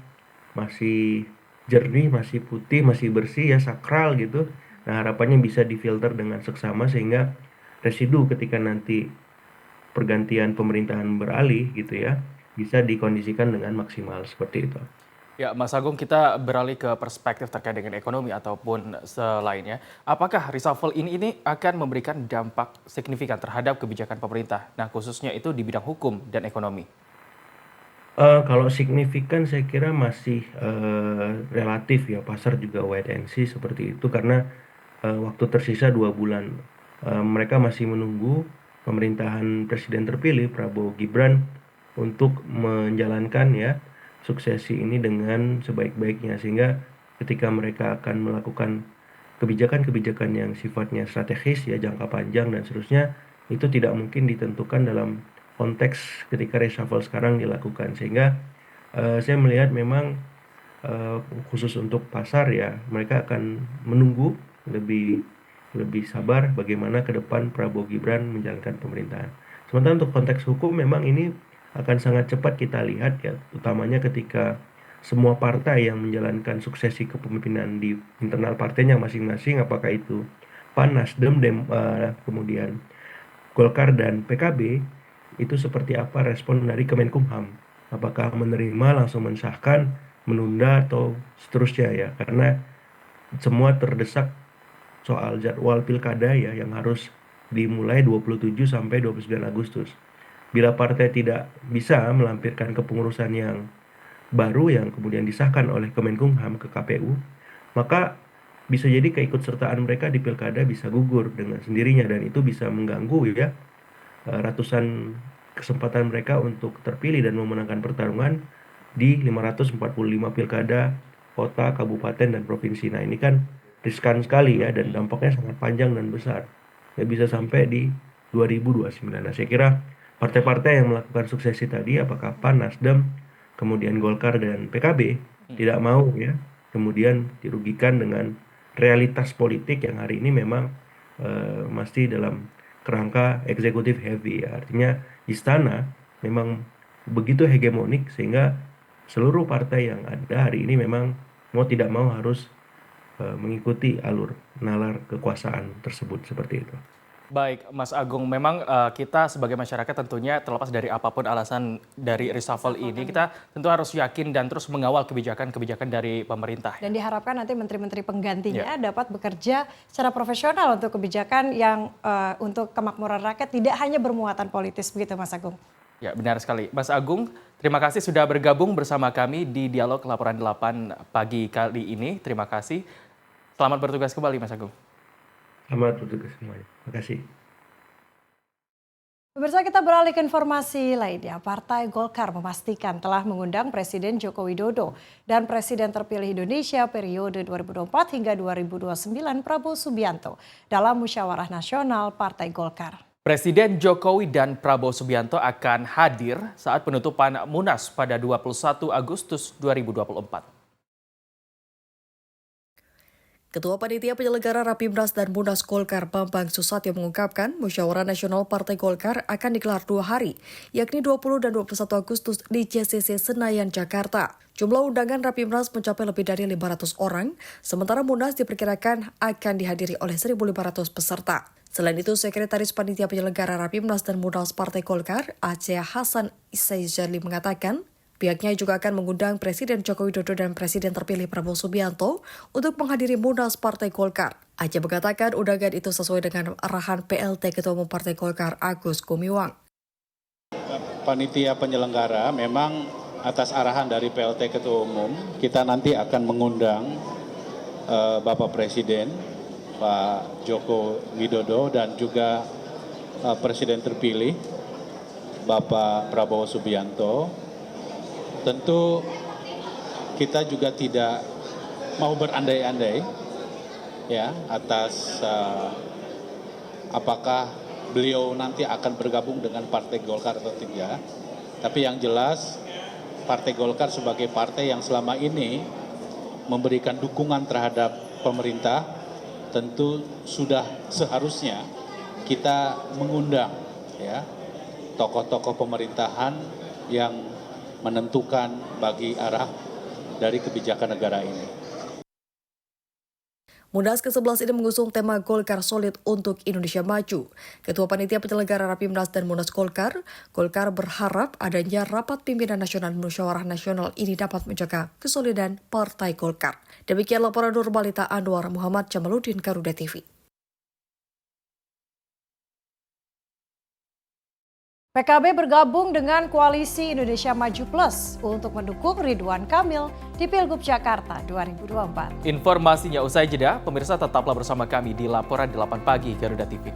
L: masih jernih, masih putih, masih bersih ya, sakral gitu. Nah, harapannya bisa difilter dengan seksama sehingga residu ketika nanti pergantian pemerintahan beralih gitu ya, bisa dikondisikan dengan maksimal seperti itu.
B: Ya, Mas Agung, kita beralih ke perspektif terkait dengan ekonomi ataupun selainnya. Apakah reshuffle ini akan memberikan dampak signifikan terhadap kebijakan pemerintah? Nah, khususnya itu di bidang hukum dan ekonomi.
L: Kalau signifikan saya kira masih relatif ya, pasar juga wait and see seperti itu karena waktu tersisa 2 bulan. Mereka masih menunggu pemerintahan presiden terpilih Prabowo Gibran untuk menjalankan ya suksesi ini dengan sebaik-baiknya, sehingga ketika mereka akan melakukan kebijakan-kebijakan yang sifatnya strategis ya, jangka panjang dan seterusnya, itu tidak mungkin ditentukan dalam konteks ketika reshuffle sekarang dilakukan. Sehingga saya melihat memang khusus untuk pasar ya, mereka akan menunggu lebih sabar bagaimana ke depan Prabowo Gibran menjalankan pemerintahan. Sementara untuk konteks hukum memang ini akan sangat cepat kita lihat ya, utamanya ketika semua partai yang menjalankan suksesi kepemimpinan di internal partainya masing-masing, apakah itu PAN, Nasdem, kemudian Golkar dan PKB, itu seperti apa respon dari Kemenkumham. Apakah menerima, langsung mensahkan, menunda, atau seterusnya ya. Karena semua terdesak soal jadwal pilkada ya, yang harus dimulai 27 sampai 29 Agustus. Bila partai tidak bisa melampirkan kepengurusan yang baru yang kemudian disahkan oleh Kemenkumham ke KPU, maka bisa jadi keikutsertaan mereka di pilkada bisa gugur dengan sendirinya, dan itu bisa mengganggu ya ratusan kesempatan mereka untuk terpilih dan memenangkan pertarungan di 545 pilkada kota, kabupaten, dan provinsi. Nah, ini kan riskan sekali ya, dan dampaknya sangat panjang dan besar. Ya, bisa sampai di 2029. Nah, saya kira partai-partai yang melakukan suksesi tadi, apakah PAN, Nasdem, kemudian Golkar dan PKB, tidak mau ya kemudian dirugikan dengan realitas politik yang hari ini memang masih dalam kerangka eksekutif heavy ya. Artinya istana memang begitu hegemonik sehingga seluruh partai yang ada hari ini memang mau tidak mau harus mengikuti alur nalar kekuasaan tersebut seperti itu.
B: Baik, Mas Agung, memang kita sebagai masyarakat tentunya terlepas dari apapun alasan dari reshuffle ini, kita tentu harus yakin dan terus mengawal kebijakan-kebijakan dari pemerintah.
A: Dan diharapkan nanti menteri-menteri penggantinya dapat bekerja secara profesional untuk kebijakan yang untuk kemakmuran rakyat, tidak hanya bermuatan politis, begitu Mas Agung.
B: Ya, benar sekali. Mas Agung, terima kasih sudah bergabung bersama kami di Dialog Laporan 8 pagi kali ini. Terima kasih. Selamat bertugas kembali, Mas Agung.
L: Selamat bertugas semuanya. Terima kasih.
A: Pemirsa, kita beralih ke informasi lainnya. Partai Golkar memastikan telah mengundang Presiden Joko Widodo dan Presiden terpilih Indonesia periode 2024 hingga 2029 Prabowo Subianto dalam musyawarah nasional Partai Golkar.
B: Presiden Jokowi dan Prabowo Subianto akan hadir saat penutupan Munas pada 21 Agustus 2024.
Q: Ketua Panitia Penyelenggara Rapimnas dan Munas Golkar Bambang Susatyo mengungkapkan musyawarah nasional Partai Golkar akan digelar 2 hari, yakni 20 dan 21 Agustus di JCC Senayan, Jakarta. Jumlah undangan Rapimnas mencapai lebih dari 500 orang, sementara Munas diperkirakan akan dihadiri oleh 1.500 peserta. Selain itu, Sekretaris Panitia Penyelenggara Rapimnas dan Munas Partai Golkar, Aceh Hasan Isaizali mengatakan, pihaknya juga akan mengundang Presiden Joko Widodo dan Presiden terpilih Prabowo Subianto untuk menghadiri Munas Partai Golkar. Aceh mengatakan undangan itu sesuai dengan arahan PLT Ketua Umum Partai Golkar Agus Gumiwang.
R: Panitia penyelenggara memang atas arahan dari PLT Ketua Umum, kita nanti akan mengundang Bapak Presiden, Pak Joko Widodo, dan juga Presiden terpilih, Bapak Prabowo Subianto. Tentu kita juga tidak mau berandai-andai ya atas apakah beliau nanti akan bergabung dengan Partai Golkar atau tidak. Tapi yang jelas Partai Golkar sebagai partai yang selama ini memberikan dukungan terhadap pemerintah, tentu sudah seharusnya kita mengundang ya tokoh-tokoh pemerintahan yang menentukan bagi arah dari kebijakan negara ini.
Q: Munas ke-11 ini mengusung tema Golkar Solid untuk Indonesia Maju. Ketua Panitia Penyelenggara Rapimnas dan Munas Golkar berharap adanya rapat pimpinan nasional musyawarah nasional ini dapat menjaga kesolidan Partai Golkar. Demikian laporan Nurmalita Anwar Muhammad Jamaluddin, Garuda TV.
A: PKB bergabung dengan Koalisi Indonesia Maju Plus untuk mendukung Ridwan Kamil di Pilgub Jakarta 2024.
B: Informasinya usai jeda, pemirsa tetaplah bersama kami di Laporan 8 Pagi Garuda TV.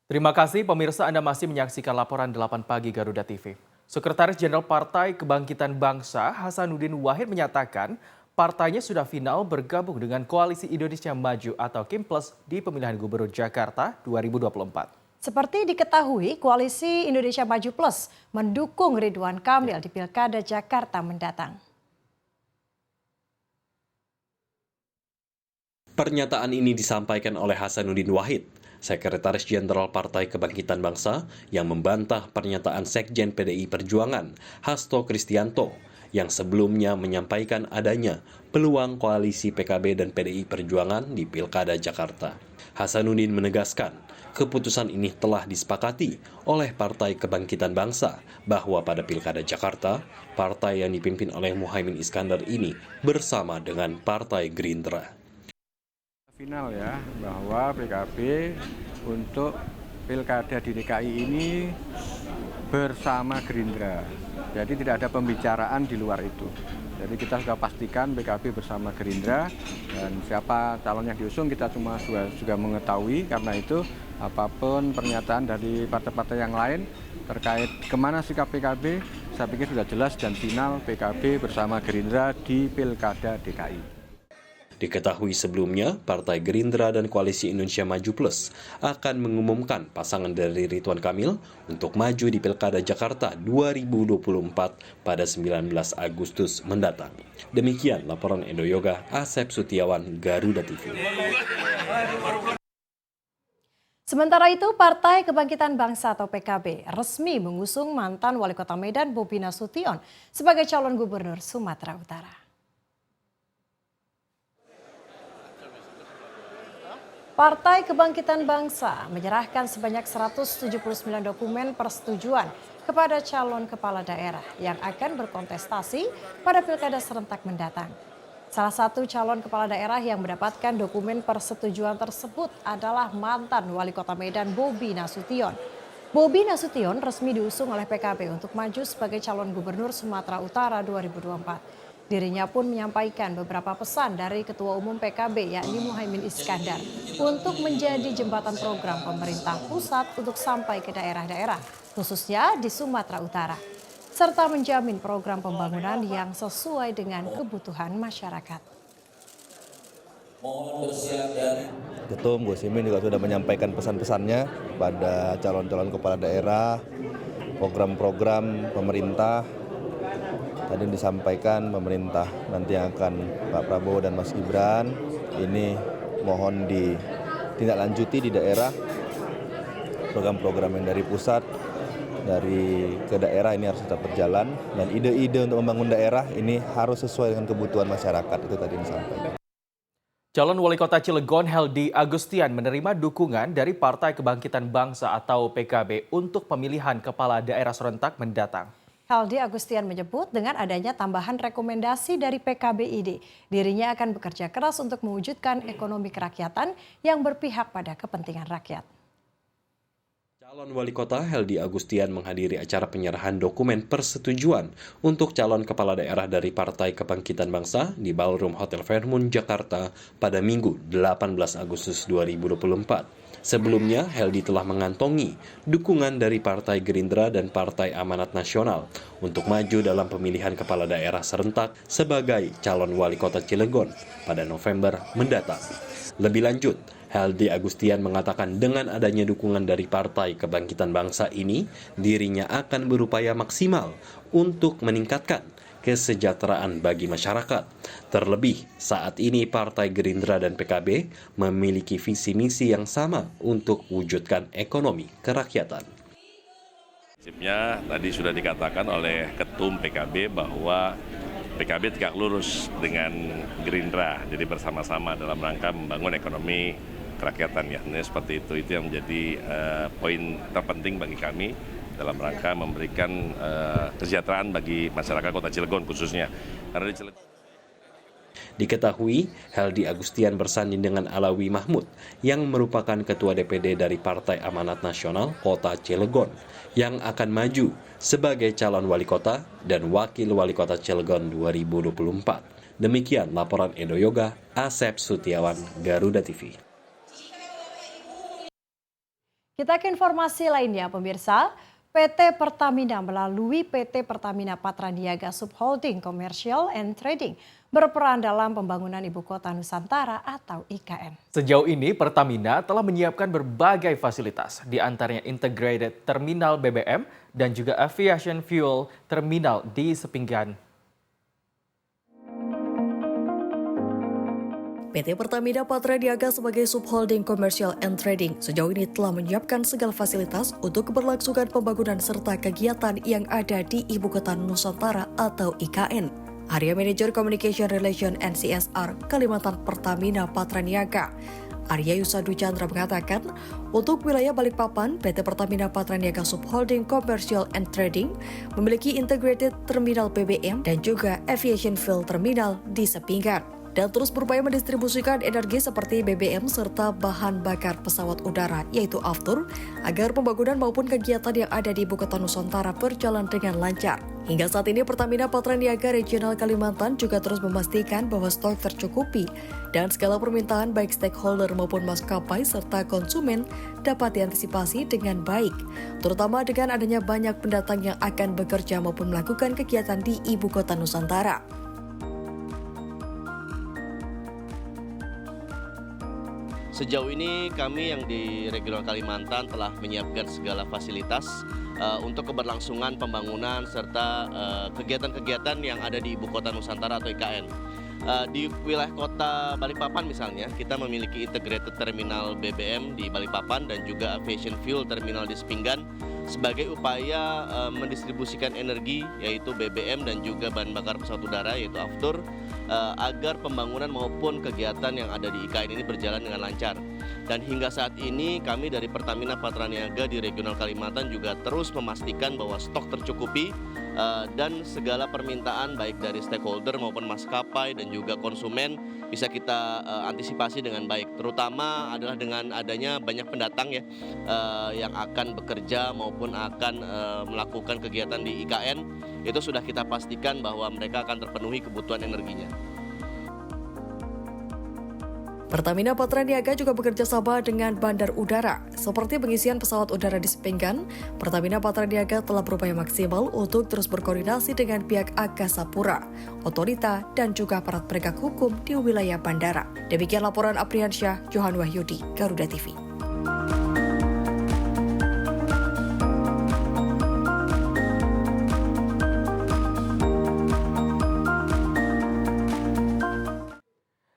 B: Terima kasih pemirsa, Anda masih menyaksikan Laporan 8 Pagi Garuda TV. Sekretaris Jenderal Partai Kebangkitan Bangsa Hasanuddin Wahid menyatakan partainya sudah final bergabung dengan Koalisi Indonesia Maju atau KIMPLUS di pemilihan Gubernur Jakarta 2024.
A: Seperti diketahui, Koalisi Indonesia Maju Plus mendukung Ridwan Kamil di Pilkada Jakarta mendatang.
C: Pernyataan ini disampaikan oleh Hasanuddin Wahid, Sekretaris Jenderal Partai Kebangkitan Bangsa, yang membantah pernyataan Sekjen PDI Perjuangan, Hasto Kristianto, yang sebelumnya menyampaikan adanya peluang koalisi PKB dan PDI Perjuangan di Pilkada Jakarta. Hasanuddin menegaskan, keputusan ini telah disepakati oleh Partai Kebangkitan Bangsa bahwa pada Pilkada Jakarta, partai yang dipimpin oleh Muhaimin Iskandar ini bersama dengan Partai Gerindra.
S: Final ya, bahwa PKB untuk Pilkada di DKI ini bersama Gerindra. Jadi tidak ada pembicaraan di luar itu. Jadi kita sudah pastikan PKB bersama Gerindra, dan siapa calon yang diusung kita cuma juga mengetahui. Karena itu apapun pernyataan dari partai-partai yang lain terkait kemana sikap PKB, saya pikir sudah jelas dan final PKB bersama Gerindra di Pilkada DKI.
C: Diketahui sebelumnya, Partai Gerindra dan Koalisi Indonesia Maju Plus akan mengumumkan pasangan dari Ridwan Kamil untuk maju di Pilkada Jakarta 2024 pada 19 Agustus mendatang. Demikian laporan Edo Yoga, Asep Sutiawan, Garuda TV.
A: Sementara itu, Partai Kebangkitan Bangsa atau PKB resmi mengusung mantan Wali Kota Medan Bobi Nasution sebagai calon gubernur Sumatera Utara. Partai Kebangkitan Bangsa menyerahkan sebanyak 179 dokumen persetujuan kepada calon kepala daerah yang akan berkontestasi pada pilkada serentak mendatang. Salah satu calon kepala daerah yang mendapatkan dokumen persetujuan tersebut adalah mantan Wali Kota Medan Bobi Nasution. Bobi Nasution resmi diusung oleh PKB untuk maju sebagai calon gubernur Sumatera Utara 2024. Dirinya pun menyampaikan beberapa pesan dari Ketua Umum PKB yakni Muhaimin Iskandar untuk menjadi jembatan program pemerintah pusat untuk sampai ke daerah-daerah, khususnya di Sumatera Utara, serta menjamin program pembangunan yang sesuai dengan kebutuhan masyarakat.
T: Ketum Gus Imin juga sudah menyampaikan pesan-pesannya pada calon-calon kepala daerah, program-program pemerintah. Tadi disampaikan pemerintah nanti akan Pak Prabowo dan Mas Gibran ini mohon ditindaklanjuti di daerah program-program yang dari pusat ke daerah ini harus tetap berjalan dan ide-ide untuk membangun daerah ini harus sesuai dengan kebutuhan masyarakat, itu tadi disampaikan.
B: Calon Wali Kota Cilegon Heldi Agustian menerima dukungan dari Partai Kebangkitan Bangsa atau PKB untuk pemilihan kepala daerah serentak mendatang.
A: Heldi Agustian menyebut dengan adanya tambahan rekomendasi dari PKBID, dirinya akan bekerja keras untuk mewujudkan ekonomi kerakyatan yang berpihak pada kepentingan rakyat.
C: Calon Wali Kota Heldi Agustian menghadiri acara penyerahan dokumen persetujuan untuk calon kepala daerah dari Partai Kebangkitan Bangsa di Ballroom Hotel Fairmont, Jakarta pada Minggu 18 Agustus 2024. Sebelumnya, Heldi telah mengantongi dukungan dari Partai Gerindra dan Partai Amanat Nasional untuk maju dalam pemilihan kepala daerah serentak sebagai calon wali kota Cilegon pada November mendatang. Lebih lanjut, Heldi Agustian mengatakan dengan adanya dukungan dari Partai Kebangkitan Bangsa ini, dirinya akan berupaya maksimal untuk meningkatkan kesejahteraan bagi masyarakat. Terlebih, saat ini Partai Gerindra dan PKB memiliki visi misi yang sama untuk wujudkan ekonomi kerakyatan.
U: Prinsipnya tadi sudah dikatakan oleh Ketum PKB bahwa PKB tegak lurus dengan Gerindra, jadi bersama-sama dalam rangka membangun ekonomi kerakyatan ya. Seperti itu yang menjadi poin terpenting bagi kami dalam rangka memberikan kesejahteraan bagi masyarakat Kota Cilegon khususnya. Karena di Cilegon
C: diketahui, Heldi Agustian bersanding dengan Alawi Mahmud yang merupakan Ketua DPD dari Partai Amanat Nasional Kota Cilegon yang akan maju sebagai calon wali kota dan wakil wali kota Cilegon 2024. Demikian laporan Edo Yoga, Asep Sutiawan, Garuda TV.
A: Kita ke informasi lainnya, pemirsa. PT Pertamina melalui PT Pertamina Patraniaga Subholding Commercial and Trading berperan dalam pembangunan Ibu Kota Nusantara atau IKN.
B: Sejauh ini Pertamina telah menyiapkan berbagai fasilitas, di antaranya Integrated Terminal BBM dan juga Aviation Fuel Terminal di Sepinggan.
Q: PT Pertamina Patraniaga sebagai subholding Commercial and Trading sejauh ini telah menyiapkan segala fasilitas untuk keberlangsungan pembangunan serta kegiatan yang ada di Ibu Kota Nusantara atau IKN. Area Manager Communication Relation and CSR Kalimantan Pertamina Patraniaga, Arya Yusadu Chandra mengatakan, untuk wilayah Balikpapan, PT Pertamina Patraniaga Subholding Commercial and Trading memiliki Integrated Terminal BBM dan juga Aviation Fuel Terminal di Sepinggan. dan terus berupaya mendistribusikan energi seperti BBM serta bahan bakar pesawat udara yaitu Aftur agar pembangunan maupun kegiatan yang ada di Ibu Kota Nusantara berjalan dengan lancar. Hingga saat ini Pertamina Patraniaga Regional Kalimantan juga terus memastikan bahwa stok tercukupi dan segala permintaan baik stakeholder maupun maskapai serta konsumen dapat diantisipasi dengan baik, terutama dengan adanya banyak pendatang yang akan bekerja maupun melakukan kegiatan di Ibu Kota Nusantara.
D: Sejauh ini kami yang di Regional Kalimantan telah menyiapkan segala fasilitas untuk keberlangsungan pembangunan serta kegiatan-kegiatan yang ada di Ibu Kota Nusantara atau IKN. Di wilayah kota Balikpapan misalnya, kita memiliki integrated terminal BBM di Balikpapan dan juga aviation fuel terminal di Sepinggan sebagai upaya mendistribusikan energi yaitu BBM dan juga bahan bakar pesawat udara yaitu Aftur agar pembangunan maupun kegiatan yang ada di IKN ini berjalan dengan lancar. Dan hingga saat ini kami dari Pertamina Patraniaga di Regional Kalimantan juga terus memastikan bahwa stok tercukupi dan segala permintaan baik dari stakeholder maupun maskapai dan juga konsumen bisa kita antisipasi dengan baik. Terutama adalah dengan adanya banyak pendatang ya yang akan bekerja maupun akan melakukan kegiatan di IKN, itu sudah kita pastikan bahwa mereka akan terpenuhi kebutuhan energinya.
Q: Pertamina Patraniaga juga bekerja sama dengan bandar udara. Seperti pengisian pesawat udara di Sepinggan, Pertamina Patraniaga telah berupaya maksimal untuk terus berkoordinasi dengan pihak Angkasa Pura, otorita, dan juga aparat penegak hukum di wilayah bandara. Demikian laporan Apriansyah, Johan Wahyudi, Garuda TV.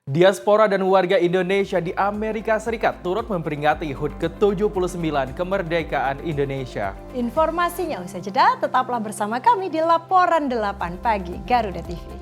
B: Diaspora dan warga Indonesia di Amerika Serikat turut memperingati HUT ke-79 kemerdekaan Indonesia.
A: Informasinya usai jeda, tetaplah bersama kami di Laporan 8 Pagi Garuda TV.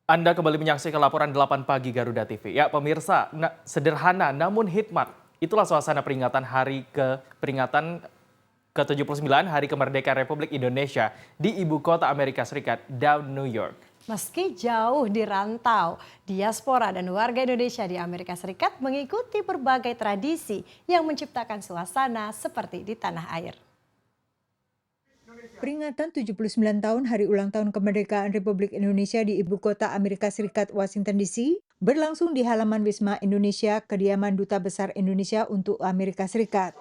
B: Anda kembali menyaksikan Laporan 8 Pagi Garuda TV. Ya pemirsa, sederhana namun hikmat. Itulah suasana peringatan ke-79 Hari Kemerdekaan Republik Indonesia di Ibu Kota Amerika Serikat, Down, New York.
A: Meski jauh di rantau, diaspora dan warga Indonesia di Amerika Serikat mengikuti berbagai tradisi yang menciptakan suasana seperti di tanah air.
V: Peringatan 79 tahun Hari Ulang Tahun Kemerdekaan Republik Indonesia di Ibu Kota Amerika Serikat, Washington DC, berlangsung di halaman Wisma Indonesia, kediaman Duta Besar Indonesia untuk Amerika Serikat.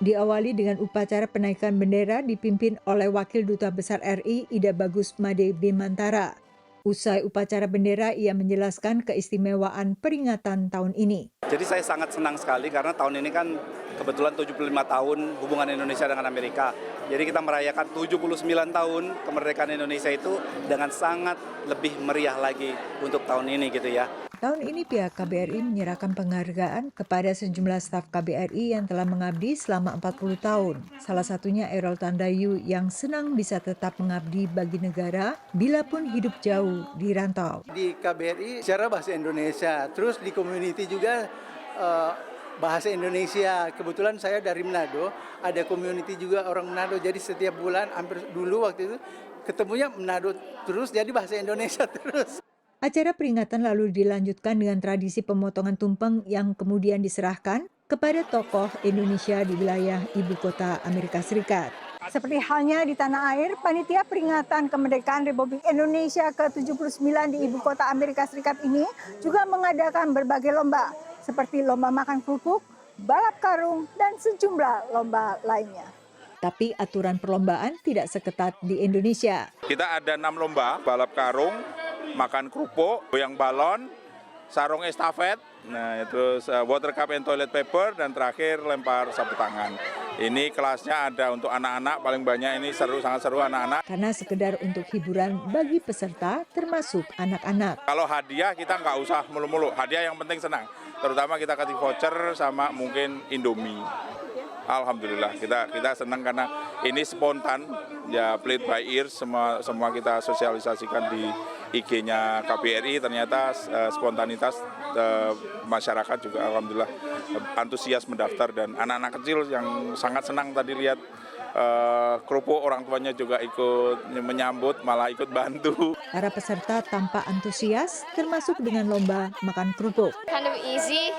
V: Diawali dengan upacara penaikan bendera dipimpin oleh Wakil Duta Besar RI Ida Bagus Made Bimantara. Usai upacara bendera, ia menjelaskan keistimewaan peringatan tahun ini.
W: Jadi saya sangat senang sekali karena tahun ini kan kebetulan 75 tahun hubungan Indonesia dengan Amerika. Jadi kita merayakan 79 tahun kemerdekaan Indonesia itu dengan sangat lebih meriah lagi untuk tahun ini gitu ya.
V: Tahun ini pihak KBRI menyerahkan penghargaan kepada sejumlah staf KBRI yang telah mengabdi selama 40 tahun. Salah satunya Errol Tandayu yang senang bisa tetap mengabdi bagi negara bila pun hidup jauh di rantau.
E: Di KBRI secara bahasa Indonesia, terus di community juga bahasa Indonesia. Kebetulan saya dari Manado, ada community juga orang Manado, jadi setiap bulan hampir dulu waktu itu ketemunya Manado terus, jadi bahasa Indonesia terus.
V: Acara peringatan lalu dilanjutkan dengan tradisi pemotongan tumpeng yang kemudian diserahkan kepada tokoh Indonesia di wilayah ibu kota Amerika Serikat.
G: Seperti halnya di tanah air, panitia peringatan kemerdekaan Republik Indonesia ke-79 di ibu kota Amerika Serikat ini juga mengadakan berbagai lomba, seperti lomba makan kerupuk, balap karung, dan sejumlah lomba lainnya.
V: Tapi aturan perlombaan tidak seketat di Indonesia.
H: Kita ada 6 lomba, balap karung, makan kerupuk, goyang balon, sarung estafet, nah terus water cup and toilet paper, dan terakhir lempar sapu tangan. Ini kelasnya ada untuk anak-anak, paling banyak ini sangat seru anak-anak.
V: Karena sekedar untuk hiburan bagi peserta termasuk anak-anak.
H: Kalau hadiah kita nggak usah mulu-mulu, hadiah yang penting senang. Terutama kita kasih voucher sama mungkin Indomie. Alhamdulillah kita senang karena ini spontan, ya played by ear, semua kita sosialisasikan di IG-nya KBRI, ternyata spontanitas masyarakat juga alhamdulillah antusias mendaftar, dan anak-anak kecil yang sangat senang tadi lihat kerupuk, orang tuanya juga ikut menyambut, malah ikut bantu.
V: Para peserta tampak antusias termasuk dengan lomba makan kerupuk.
X: Kind of easy,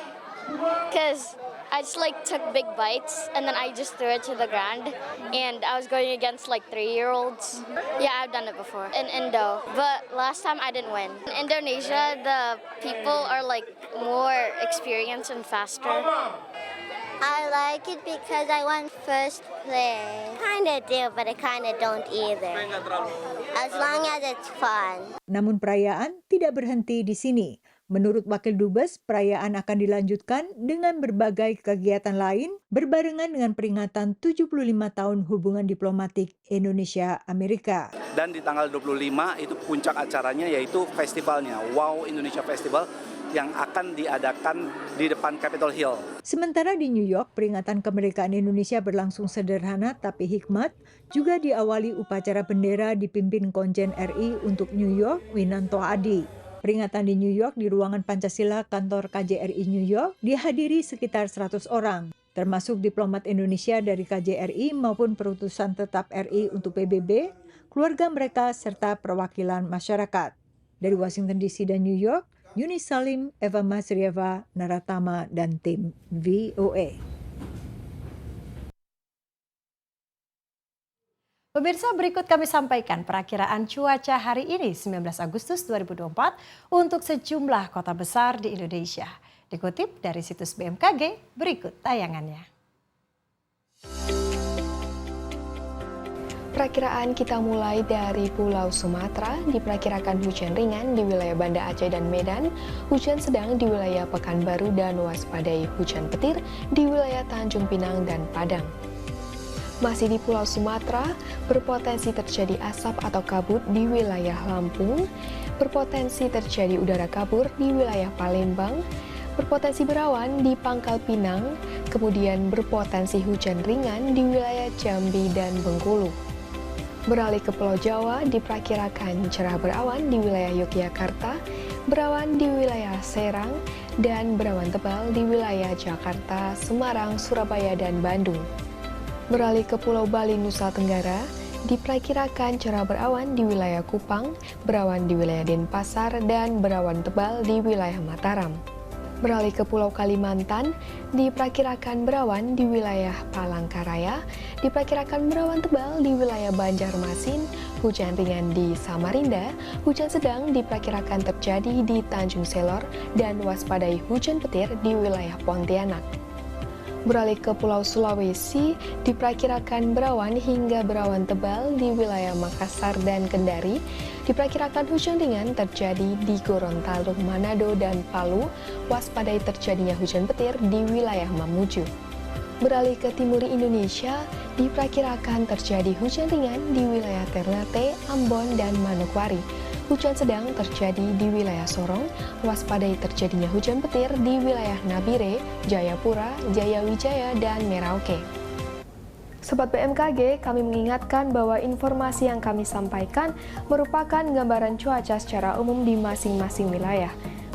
X: because I just took big bites and then I just threw it to the ground, and I was going against 3-year-olds. Yeah, I've done it before in Indo, but last time I didn't win. In Indonesia, the people are more experienced and faster.
Y: I like it because I won first place. Kinda do, but I kinda don't either. As long as it's fun.
V: Namun perayaan tidak berhenti di sini. Menurut Wakil Dubes, perayaan akan dilanjutkan dengan berbagai kegiatan lain berbarengan dengan peringatan 75 tahun hubungan diplomatik Indonesia-Amerika.
W: Dan di tanggal 25 itu puncak acaranya yaitu festivalnya, Wow Indonesia Festival, yang akan diadakan di depan Capitol Hill.
V: Sementara di New York, peringatan kemerdekaan Indonesia berlangsung sederhana tapi hikmat, juga diawali upacara bendera dipimpin Konjen RI untuk New York, Winanto Adi. Peringatan di New York di ruangan Pancasila kantor KJRI New York dihadiri sekitar 100 orang, termasuk diplomat Indonesia dari KJRI maupun perutusan tetap RI untuk PBB, keluarga mereka, serta perwakilan masyarakat. Dari Washington DC dan New York, Yuni Salim, Eva Masrieva, Naratama, dan tim VOA.
A: Pemirsa, berikut kami sampaikan perakiraan cuaca hari ini 19 Agustus 2024 untuk sejumlah kota besar di Indonesia. Dikutip dari situs BMKG, berikut tayangannya.
Z: Perakiraan kita mulai dari Pulau Sumatera, diperkirakan hujan ringan di wilayah Banda Aceh dan Medan, hujan sedang di wilayah Pekanbaru, dan waspadai hujan petir di wilayah Tanjung Pinang dan Padang. Masih di Pulau Sumatera, berpotensi terjadi asap atau kabut di wilayah Lampung, berpotensi terjadi udara kabur di wilayah Palembang, berpotensi berawan di Pangkal Pinang, kemudian berpotensi hujan ringan di wilayah Jambi dan Bengkulu. Beralih ke Pulau Jawa, diperkirakan cerah berawan di wilayah Yogyakarta, berawan di wilayah Serang, dan berawan tebal di wilayah Jakarta, Semarang, Surabaya, dan Bandung. Beralih ke Pulau Bali, Nusa Tenggara, diperkirakan cerah berawan di wilayah Kupang, berawan di wilayah Denpasar, dan berawan tebal di wilayah Mataram. Beralih ke Pulau Kalimantan, diperkirakan berawan di wilayah Palangkaraya, diperkirakan berawan tebal di wilayah Banjarmasin, hujan ringan di Samarinda, hujan sedang diperkirakan terjadi di Tanjung Selor, dan waspadai hujan petir di wilayah Pontianak. Beralih ke Pulau Sulawesi, diperkirakan berawan hingga berawan tebal di wilayah Makassar dan Kendari, diperkirakan hujan ringan terjadi di Gorontalo, Manado, dan Palu, waspadai terjadinya hujan petir di wilayah Mamuju. Beralih ke timur Indonesia, diperkirakan terjadi hujan ringan di wilayah Ternate, Ambon, dan Manokwari, hujan sedang terjadi di wilayah Sorong, waspadai terjadinya hujan petir di wilayah Nabire, Jayapura, Jayawijaya, dan Merauke. Sobat BMKG, kami mengingatkan bahwa informasi yang kami sampaikan merupakan gambaran cuaca secara umum di masing-masing wilayah.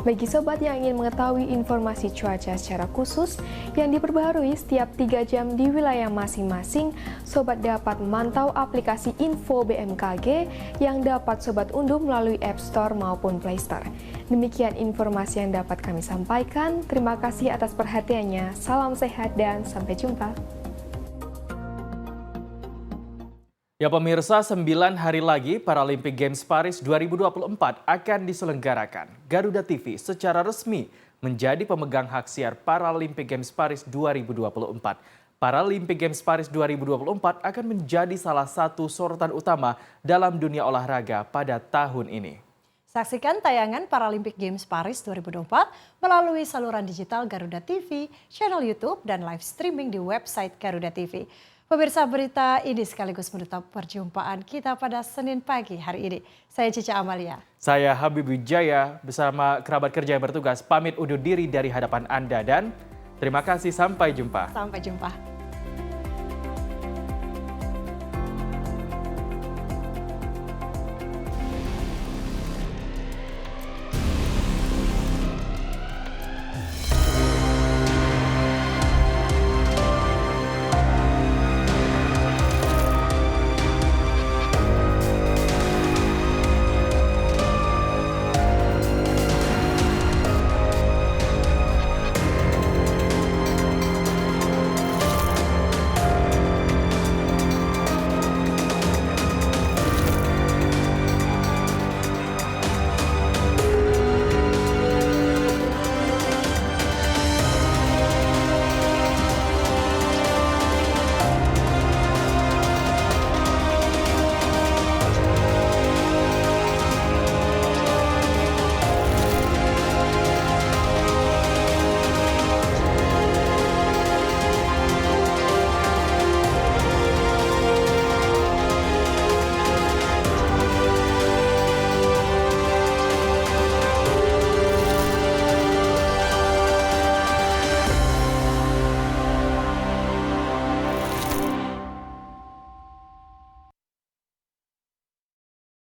Z: Bagi sobat yang ingin mengetahui informasi cuaca secara khusus yang diperbaharui setiap 3 jam di wilayah masing-masing, sobat dapat memantau aplikasi Info BMKG yang dapat sobat unduh melalui App Store maupun Play Store. Demikian informasi yang dapat kami sampaikan. Terima kasih atas perhatiannya. Salam sehat dan sampai jumpa.
B: Ya pemirsa, 9 hari lagi Paralympic Games Paris 2024 akan diselenggarakan. Garuda TV secara resmi menjadi pemegang hak siar Paralympic Games Paris 2024. Paralympic Games Paris 2024 akan menjadi salah satu sorotan utama dalam dunia olahraga pada tahun ini.
A: Saksikan tayangan Paralympic Games Paris 2024 melalui saluran digital Garuda TV, channel YouTube, dan live streaming di website Garuda TV. Pemirsa, berita ini sekaligus menutup perjumpaan kita pada Senin pagi hari ini. Saya Cica Amalia.
B: Saya Habib Wijaya bersama kerabat kerja yang bertugas pamit undur diri dari hadapan Anda dan terima kasih, sampai jumpa.
A: Sampai jumpa.